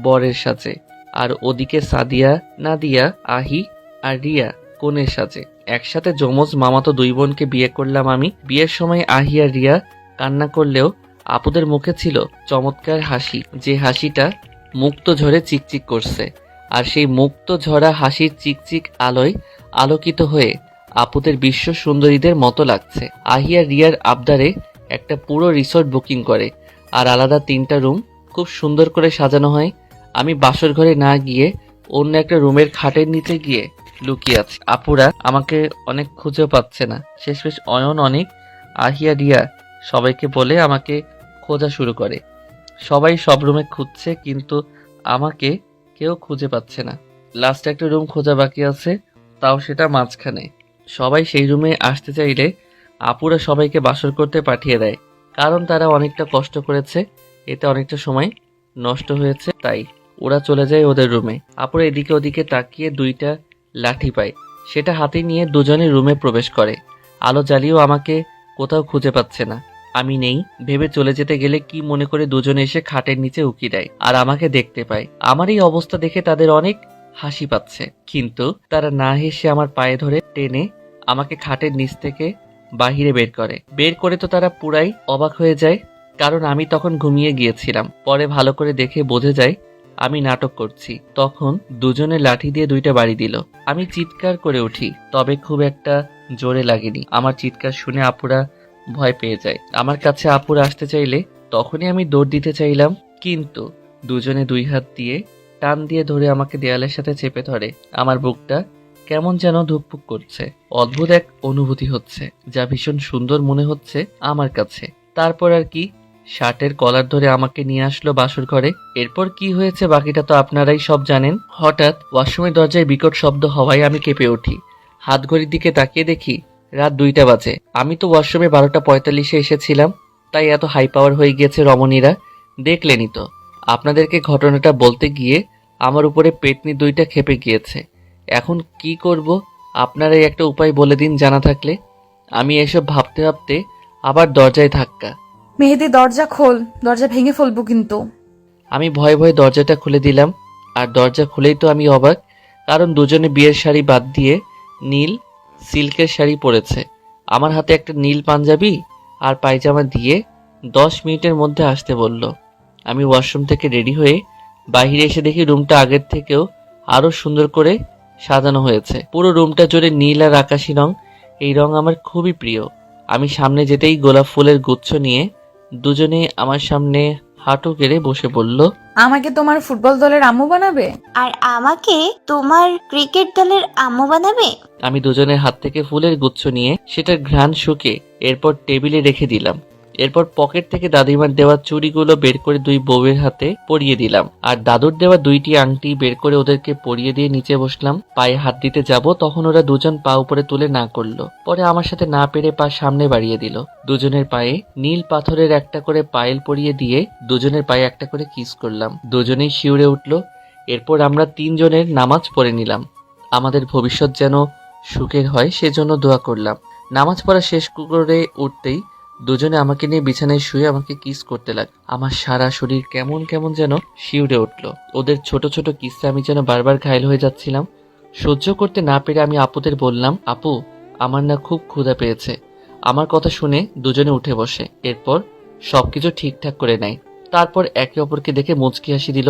বরের সাজে, আর ওদিকে সাদিয়া, নাদিয়া, আহি আর রিয়া কনের সাজে। একসাথে যমজ মামাতো 2 বোনকে বিয়ে করলাম আমি। বিয়ের সময় আহি আর রিয়া কান্না করলেও আপুদের মুখে ছিল চমৎকার হাসি, যে হাসিটা মুক্ত ঝরে চিকচিক করছে। আর সেই মুক্ত ঝরা হাসির চিকচিক আলোয় আলোকিত হয়ে আপুদের বিশ্ব সুন্দরীদের মতো লাগছে। আহি আর রিয়ার আবদারে একটা পুরো রিসোর্ট বুকিং করে, আর আলাদা 3টা রুম খুব সুন্দর করে সাজানো হয়। আমি বাসর ঘরে না গিয়ে অন্য একটা রুমের খাটের নিচে গিয়ে লুকিয়ে আছে। আপুরা আমাকে অনেক খুঁজেও পাচ্ছে না। শেষমেশ অয়ন, অনেক, আহিয়া, রিয়া সবাইকে বলে আমাকে খোঁজা শুরু করে। সবাই সব রুমে খুঁজছে, কিন্তু আমাকে কেউ খুঁজে পাচ্ছে না। লাস্ট একটা রুম খোঁজা বাকি আছে, তাও সেটা মাঝখানে। সবাই সেই রুমে আসতে চাইলে আপুরা সবাইকে বাসর করতে পাঠিয়ে দেয়, কারণ তারা অনেকটা কষ্ট করেছে, এতে অনেকটা সময় নষ্ট হয়েছে, তাই ওরা চলে যায় ওদের রুমে। আপুরা এদিকে ওদিকে তাকিয়ে দুইটা লাঠি পায়, সেটা হাতে নিয়ে দুজনে রুমে প্রবেশ করে। আলো জ্বালিয়েও আমাকে কোথাও খুঁজে পাচ্ছে না। আমি নেই ভেবে চলে যেতে গেলে কি মনে করে দুজনে এসে খাটের নিচে উকি দেয় আর আমাকে দেখতে পায়। আমার এই অবস্থা দেখে তাদের অনেক হাসি পাচ্ছে, কিন্তু তারা না হেসে আমার পায়ে ধরে টেনে আমাকে খাটের নিচ থেকে বাহিরে বের করে তো তারা পুরাই অবাক হয়ে যায়, কারণ আমি তখন ঘুমিয়ে গিয়েছিলাম। পরে ভালো করে দেখে বোঝা যায় আমি নাটক করছি। তখন দুজনে লাঠি দিয়ে দুইটা বাড়ি দিল। আমি চিৎকার করে উঠি, তবে খুব একটা জোরে লাগেনি। আমার চিৎকার শুনে আপুরা ভয় পেয়ে যায়। আমার কাছে আপুরা আসতে চাইলে তখনই আমি দৌড় দিতে চাইলাম, কিন্তু দুজনে দুই হাত দিয়ে টান দিয়ে ধরে আমাকে দেয়ালের সাথে চেপে ধরে। আমার বুকটা কেমন যেন ধুকপুক করছে। অদ্ভুত এক অনুভূতি হচ্ছে, যা ভীষণ সুন্দর মনে হচ্ছে আমার কাছে। তারপর আর কি, শার্টের কলার ধরে আমাকে নিয়ে আসলো বাসর ঘরে। এরপর কি হয়েছে বাকিটা তো আপনারাই সব জানেন। হঠাৎ ওয়াশরুমের দরজায় বিকট শব্দ হওয়ায় আমি কেঁপে উঠি। হাত ঘড়ির দিকে তাকিয়ে দেখি রাত 2টা বাজে। আমি তো ওয়াশরুমে 12:45-এ এসেছিলাম, তাই এত হাই পাওয়ার হয়ে গিয়েছে রমণীরা। দেখলেনই তো, আপনাদেরকে ঘটনাটা বলতে গিয়ে আমার উপরে পেটনি দুইটা খেপে গিয়েছে। এখন কি করব আপনারাই একটা উপায় বলে দিন জানা থাকলে। আমি এসব ভাবতে ভাবতে আবার দরজায় ধাক্কা। মেহেদি দরজা খোল, দরজা ভেঙে ফেলবো কিন্তু। আমি ভয়ে ভয়ে দরজাটা খুলে দিলাম, আর দরজা খুলেই তো আমি অবাক, কারণ দুজনে বিয়ের শাড়ি বাদ দিয়ে নীল সিল্কের শাড়ি পরেছে। আমার হাতে একটা নীল পাঞ্জাবি আর পায়জামা দিয়ে 10 মিনিটের মধ্যে আসতে বলল। আমি ওয়াশরুম থেকে রেডি হয়ে বাইরে এসে দেখি রুমটা আগের থেকেও আরো সুন্দর করে সাজানো হয়েছে। পুরো রুমটা জুড়ে নীল আর আকাশি রং। এই রং আমার খুবই প্রিয়। আমি সামনে যেতেই গোলাপ ফুলের গুচ্ছ নিয়ে দুজনে আমার সামনে হাঁটু গেড়ে বসে বলল, আমাকে তোমার ফুটবল দলের আম্মু বানাবে? আর আমাকে তোমার ক্রিকেট দলের আম্মু বানাবে? আমি দুজনের হাত থেকে ফুলের গুচ্ছ নিয়ে সেটার ঘ্রাণ শুকে এরপর টেবিলে রেখে দিলাম। এরপর পকেট থেকে দাদিমার দেওয়া চুড়িগুলো বের করে দুই বউয়ের হাতে পরিয়ে দিলাম, আর দাদুর দেওয়া 2টি আংটি বের করে ওদেরকে পরিয়ে দিয়ে নিচে বসলাম। পায়ে হাত দিতে যাব, তখন ওরা দুজন পা উপরে তুলে না করলো। পরে আমার সাথে না পেরে পা সামনে বাড়িয়ে দিল। দুজনের পায়ে নীল পাথরের একটা করে পায়েল পরিয়ে দিয়ে দুজনের পায়ে একটা করে কিস করলাম। দুজনেই শিউরে উঠলো। এরপর আমরা 3 জনের নামাজ পড়ে নিলাম। আমাদের ভবিষ্যৎ যেন সুখের হয় সেজন্য দোয়া করলাম। নামাজ পড়া শেষ করে উঠতেই দুজনে আমাকে নিয়ে বিছানায় শুয়ে আমাকে কিস করতে লাগ। আমার সারা শরীর কেমন কেমন যেন শিউরে উঠল। ওদের ছোট ছোট কিসে আমি যেন বারবার ঘায়েল হয়ে যাচ্ছিলাম। সহ্য করতে না পেরে আমি আপুদের বললাম, আপু, আমার না খুব ক্ষুধা পেয়েছে। আমার কথা শুনে দুজনে উঠে বসে। এরপর সবকিছু ঠিকঠাক করে নেয়। তারপর একে অপরকে দেখে মুচকি হাসি দিল।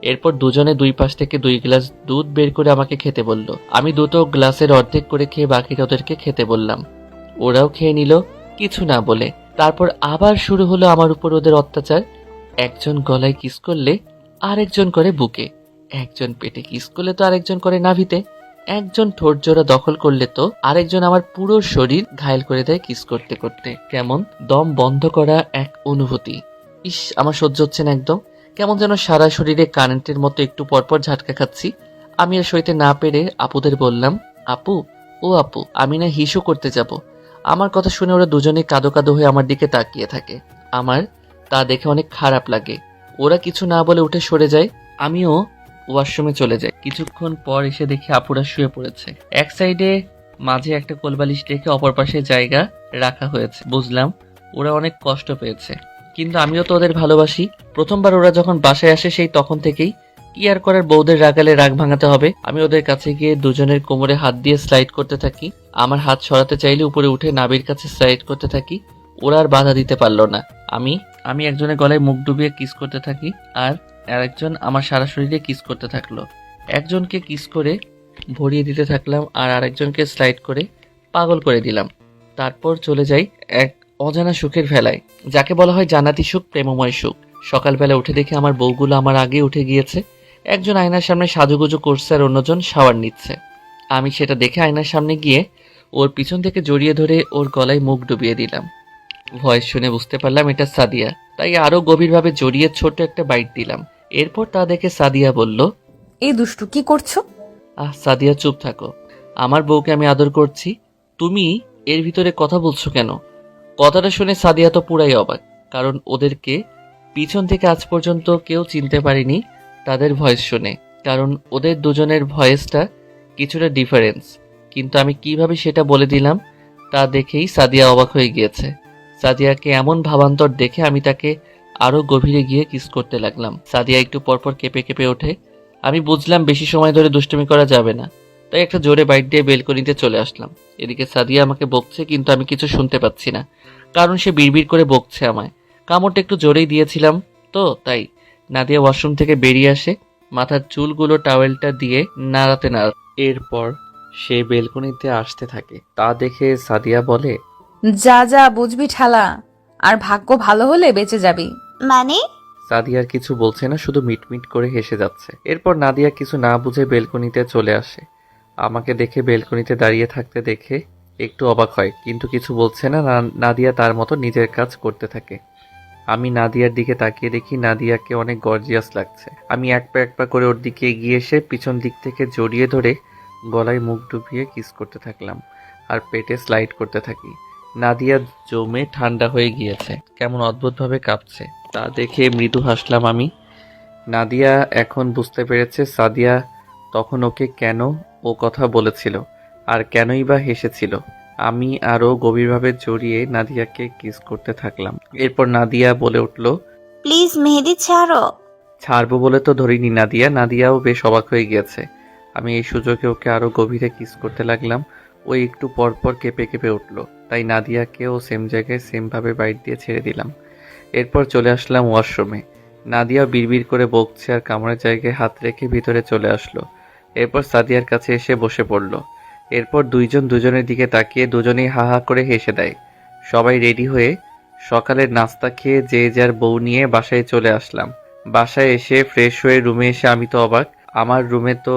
এরপর দুজনে 2 পাশ থেকে 2 গ্লাস দুধ বের করে আমাকে খেতে বলল। আমি দুটো গ্লাসের অর্ধেক করে খেয়ে বাকিটা ওদেরকে খেতে বললাম। ওরাও খেয়ে নিল কিছু না বলে। তারপর আবার শুরু হলো আমার উপর ওদের অত্যাচার। একজন গলায় কিস করলে আরেকজন করে বুকে, একজন পেটে কিস করলে তো আরেকজন করে নাভিতে, একজন ঠোঁট জোড়া দখল করলে তো আরেকজন আমার পুরো শরীর ঘায়েল করে দেয় কিস করতে করতে। কেমন দম বন্ধ করা এক অনুভূতি। ইস, আমার সহ্য হচ্ছে না একদম। কেমন যেন সারা শরীরে কারেন্টের মতো একটু পরপর ঝাটকা খাচ্ছি। আমি আর সইতে না পেরে আপুদের বললাম, আপু, ও আপু, আমি না হিসু করতে যাব। আমার কথা শুনে ওরা দুজনে কাঁদো কাঁদো হয়ে আমার দিকে তাকিয়ে থাকে। আমার তা দেখে অনেক খারাপ লাগে। ওরা কিছু না বলে উঠে সরে যায়। আমিও ওয়াশরুমে চলে যাই। কিছুক্ষণ পর এসে দেখি আপুরা শুয়ে পড়েছে। এক সাইডে মাঝে একটা কোলবালিশ রেখে অপর পাশে জায়গা রাখা হয়েছে। বুঝলাম ওরা অনেক কষ্ট পেয়েছে, কিন্তু আমিও তো ওদের ভালোবাসি। প্রথমবার ওরা যখন বাসায় আসে সেই তখন থেকেই কি আর করার, বউদের রাগালে রাগ ভাঙাতে হবে। আমি ওদের কাছে গিয়ে দুজনের কোমরে হাত দিয়ে স্লাইড করতে থাকি। আমার হাত সরাতে চাইলে উপরে উঠে নাভির কাছে স্লাইড করতে থাকি। ওরা আর বাধা দিতে পারলো না। আমি একজনের গলায় মুখ ডুবিয়ে কিস করতে থাকি, আর আরেকজন আমার সারা শরীরে কিস করতে থাকলো। একজনকে কিস করে ভরিয়ে দিতে থাকলাম, আর আরেকজনকে স্লাইড করে পাগল করে দিলাম। তারপর চলে যাই এক অজানা সুখের ভেলায়, যাকে বলা হয় জান্নাতি সুখ, প্রেমময় সুখ। সকালবেলা উঠে দেখে আমার বউগুলো আমার আগে উঠে গিয়েছে। একজন আয়নার সামনে সাজুগুজু করছে আর অন্যজন শাওয়ার নিচ্ছে। আমি সেটা দেখে আয়নার সামনে গিয়ে ওর পিছন থেকে জড়িয়ে ধরে ওর গলায় মুখ ডুবিয়ে দিলাম। ভয়েস শুনে বুঝতে পারলাম এটা সাদিয়া, তাই আরো গভীরভাবে জড়িয়ে ছোট্ট একটা বাইট দিলাম। এরপর তা দেখে সাদিয়া বলল, এই দুষ্টু কি করছো? সাদিয়া চুপ থাকো, আমার বউকে আমি আদর করছি, তুমি এর ভিতরে কথা বলছো কেন? কথাটা শুনে সাদিয়া তো পুরাই অবাক, কারণ ওদেরকে পিছন থেকে আজ পর্যন্ত কেউ চিনতে পারেনি তাদের ভয়েস শুনে, কারণ ওদের দুজনের ভয়েসটা কিছুটা ডিফারেন্স। কিন্তু আমি কিভাবে সেটা বলে দিলাম তা দেখেই সাদিয়া অবাক হয়ে গিয়েছে। সাদিয়াকে এমন ভাবান্তর দেখে আমি তাকে আরো গভীরে গিয়ে কিস করতে লাগলাম। সাদিয়া একটু পরপর কেঁপে কেঁপে ওঠে। আমি বুঝলাম বেশি সময় ধরে দুষ্টুমি করা যাবে না, তাই একটা জোরে বাইট দিয়ে বেলকনিতে চলে আসলাম। এদিকে সাদিয়া আমাকে বকছে, কিন্তু আমি কিছু শুনতে পাচ্ছি না, কারণ সে বিড়বিড় করে বকছে আমায়। কামড়টা একটু জোরেই দিয়েছিলাম তো তাই। নাদিয়া ওয়াশরুম থেকে বেরিয়ে আসে, মাথার চুলগুলো টাওয়েলটা দিয়ে নাড়াতে নাড়াতে। এরপর সে বেলকনিতে আসতে থাকে, তা দেখে সাদিয়া বলে, যা যা বুঝবি ঠালা, আর ভাগ্য ভালো হলে বেঁচে যাবি। মানে? সাদিয়ার কিছু বলছে না, শুধু মিটমিট করে হেসে যাচ্ছে। এরপর নাদিয়া কিছু না বুঝে বেলকনিতে চলে আসে। আমাকে দেখে বেলকনিতে দাঁড়িয়ে থাকতে দেখে একটু অবাক হয়, কিন্তু কিছু বলছে না। নাদিয়া তার মতো নিজের কাজ করতে থাকে। আমি নাদিয়ার দিকে তাকিয়ে দেখি নাদিয়াকে অনেক গর্জিয়াস লাগছে। আমি এক পা করে ওর দিকে এগিয়ে এসে পিছন দিক থেকে জড়িয়ে ধরে গলায় মুখ ডুবিয়ে কিস করতে থাকলাম আর পেটে স্লাইড করতে থাকি। নাদিয়া জমে ঠান্ডা হয়ে গিয়েছে, কেমন অদ্ভুতভাবে কাঁপছে, তা দেখে মৃদু হাসলাম আমি। নাদিয়া এখন বুঝতে পেরেছে সাদিয়া তখন ওকে কেন ও কথা বলেছিল আর কেনই বা হেসেছিল। আমি আরো গভীরভাবে জড়িয়ে নাদিয়াকে কিস করতে থাকলাম। এরপর নাদিয়া বলে উঠল, প্লিজ মেহেদি ছাড়ো। ছাড়বো বলে তো ধরিনি নাদিয়া। নাদিয়াও বেশ অবাক হয়ে গিয়েছে। আমি এই সুযোগে ওকে আরো গভীরে কিস করতে লাগলাম। ওই একটু পরপর কেঁপে কেঁপে উঠল, তাই নাদিয়াকেও সেম জায়গায় সেমভাবে বাইট দিয়ে ছেড়ে দিলাম। এরপর চলে আসলাম ওয়াশরুমে। নাদিয়া বিড়বিড় করে বকছে আর কামড়ের জায়গায় হাত রেখে ভিতরে চলে আসলো। এরপর সাদিয়ার কাছে এসে বসে পড়ল। এরপর দুইজন দুজনের দিকে তাকিয়ে দুজনেই হা হা করে হেসে দেয়। সবাই রেডি হয়ে সকালের নাস্তা খেয়ে যে যার বউ নিয়ে বাসায় চলে আসলাম। বাসায় এসে ফ্রেশ হয়ে রুমে এসে আমি তো অবাক, আমার রুমে তো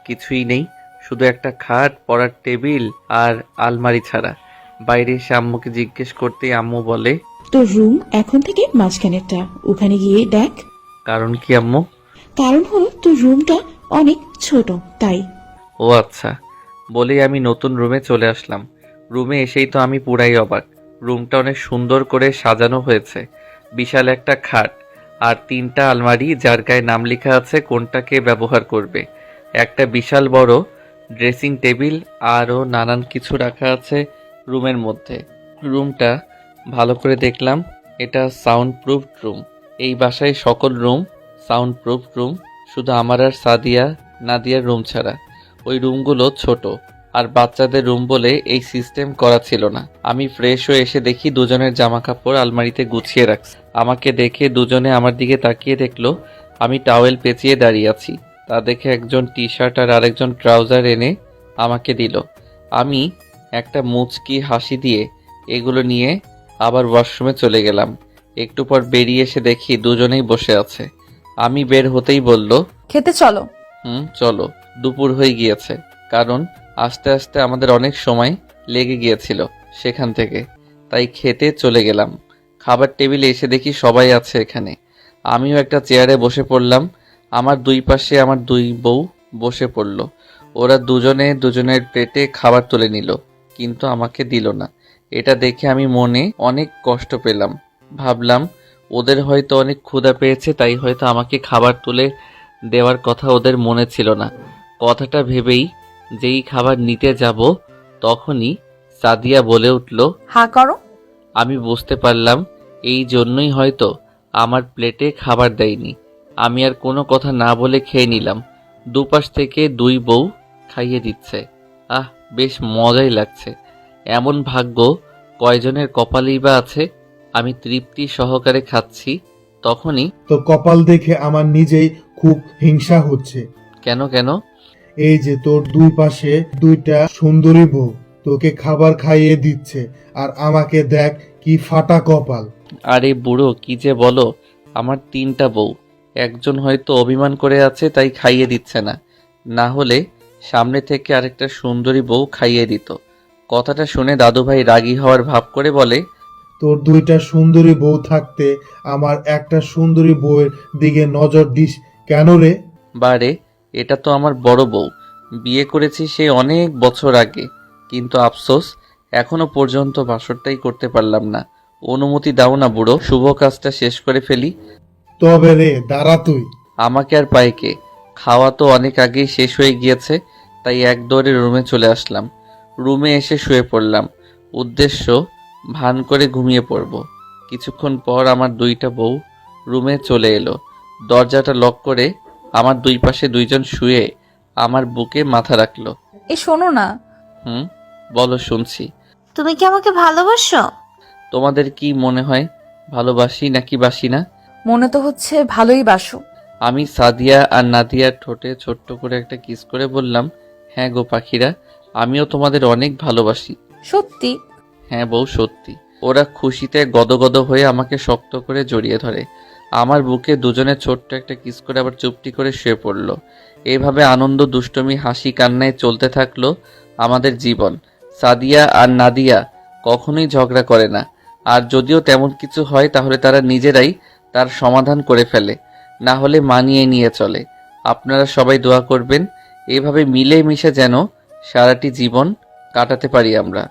কিছুই নেই, শুধু একটা খাট, পড়ার টেবিল আর আলমারি ছাড়া। বাইরে এসে আম্মুকে জিজ্ঞেস করতেই আম্মু বলে, তোর রুম এখন থেকে মাঝখানেরটা, ওখানে গিয়ে দেখ। কারণ কি আম্মু? কারণ হলো তোর রুমটা অনেক ছোট, তাই। ও আচ্ছা, বলেই আমি নতুন রুমে চলে আসলাম। রুমে এসেই তো আমি পুরাই অবাক। রুমটা অনেক সুন্দর করে সাজানো হয়েছে। বিশাল একটা খাট আর 3টা আলমারি, যার গায়ে নাম লেখা আছে কোনটাকে ব্যবহার করবে। একটা বিশাল বড় ড্রেসিং টেবিল আরও নানান কিছু রাখা আছে রুমের মধ্যে। রুমটা ভালো করে দেখলাম, এটা সাউন্ড প্রুফ রুম। এই বাসায় সকল রুম সাউন্ড প্রুফ রুম, শুধু আমার আর নাদিয়ার রুম ছাড়া। ওই রুমগুলো ছোট আর বাচ্চাদের রুম বলে এই সিস্টেম করা ছিল না। আমি ফ্রেশ হয়ে এসে দেখি দুজনের জামা কাপড় আলমারিতে গুছিয়ে রাখছে। আমাকে দেখে দুজনে আমার দিকে তাকিয়ে দেখলো আমি টাওয়েল পেঁচিয়ে দাঁড়িয়ে আছি। তা দেখে একজন টি শার্ট আর আরেকজন ট্রাউজার এনে আমাকে দিল। আমি একটা মুচকি হাসি দিয়ে এগুলো নিয়ে আবার ওয়াশরুমে চলে গেলাম। একটু পর বেরিয়ে এসে দেখি দুজনেই বসে আছে। আমি বের হতেই বলল, খেতে চলো। চলো। দুপুর হয়ে গিয়েছে, কারণ আস্তে আস্তে আমাদের অনেক সময় লেগে গিয়েছিল সেখান থেকে, তাই খেতে চলে গেলাম। খাবার টেবিলে এসে দেখি সবাই আছে এখানে। আমিও একটা চেয়ারে বসে পড়লাম। আমার দুই পাশে আমার দুই বউ বসে পড়ল। ওরা দুজনে দুজনের প্লেটে খাবার তুলে নিল, কিন্তু আমাকে দিল না। এটা দেখে আমি মনে অনেক কষ্ট পেলাম। ভাবলাম ওদের হয়তো অনেক ক্ষুধা পেয়েছে, তাই হয়তো আমাকে খাবার তুলে দেওয়ার কথা ওদের মনে ছিল না। কথাটা ভেবেই যেই খাবার নিতে যাব তখনই সাদিয়া বলে উঠল, হা করো। আমি বুঝতে পারলাম এই জন্যই হয়তো আমার প্লেটে খাবার দেয়নি। আমি আর কোনো কথা না বলে খেয়ে নিলাম। দুপাশ থেকে দুই বউ খাইয়ে দিচ্ছে। বেশ মজাই লাগছে। এমন ভাগ্য কয়জনের কপালেই বা আছে। আমি তৃপ্তি সহকারে খাচ্ছি, তখনই তো কপাল দেখে আমার নিজেই খুব হিংসা হচ্ছে। কেন? এই যে তোর দুই পাশে দুইটা সুন্দরী বউ তোকে খাবার খাইয়ে দিচ্ছে, আর আমাকে দেখ কি ফাটা কপাল। আরে বুড়ো, কি যে বলো, আমার 3টা বউ, একজন হয়তো অভিমান করে আছে তাই খাইয়ে দিচ্ছে না, না হলে সামনে থেকে আরেকটা সুন্দরী বউ খাইয়ে দিত। কথাটা শুনে দাদুভাই রাগী হওয়ার ভাব করে বলে, তোর দুইটা সুন্দরী বউ থাকতে আমার একটা সুন্দরী বউয়ের দিকে নজর দিস কেন রে? বারে, এটা তো আমার বড় বউ, বিয়ে করেছি সে অনেক বছর আগে, কিন্তু আফসোস এখনো পর্যন্ত বাসরটাই করতে পারলাম না। অনুমতি দাও না বুড়ো, শুভ কাজটা শেষ করে ফেলি। তবে রে দাঁড়া তুই। আমাকে আর পাইকে, খাওয়া তো অনেক আগেই শেষ হয়ে গিয়েছে, তাই এক দৌড়ে রুমে চলে আসলাম। রুমে এসে শুয়ে পড়লাম, উদ্দেশ্য ভান করে ঘুমিয়ে পড়ব। কিছুক্ষণ পর আমার দুইটা বউ রুমে চলে এলো। দরজাটা লক করে আমার দুই পাশে দুইজন শুয়ে আমার বুকে মাথা রাখলো। এই শোনো না, বলো, শুনছি। তুমি কি আমাকে ভালোবাসো? তোমাদের কি মনে হয় ভালোবাসি নাকি বাসি না? মনে তো হচ্ছে ভালোই বাসো। আমি সাদিয়া আর নাদিয়ার ঠোঁটে ছোট্ট করে একটা কিস করে বললাম, হ্যাঁ গো পাখিরা, আমিও তোমাদের অনেক ভালোবাসি। সত্যি? হ্যাঁ বউ, সত্যি। ওরা খুশিতে গদগদ হয়ে আমাকে শক্ত করে জড়িয়ে ধরে, আমার বুকে দুজনে ছোট্ট একটা কিস করে আবার চুপটি করে শুয়ে পড়ল। এইভাবে আনন্দ, দুষ্টুমি, হাসি, কান্নায় চলতে থাকলো আমাদের জীবন। সাদিয়া আর নাদিয়া কখনোই ঝগড়া করে না, আর যদিও তেমন কিছু হয় তাহলে তারা নিজেরাই তার সমাধান করে ফেলে, না হলে মানিয়ে নিয়ে চলে। আপনারা সবাই দোয়া করবেন এভাবে মিলে মিশে যেন সারাটি জীবন কাটাতে পারি আমরা।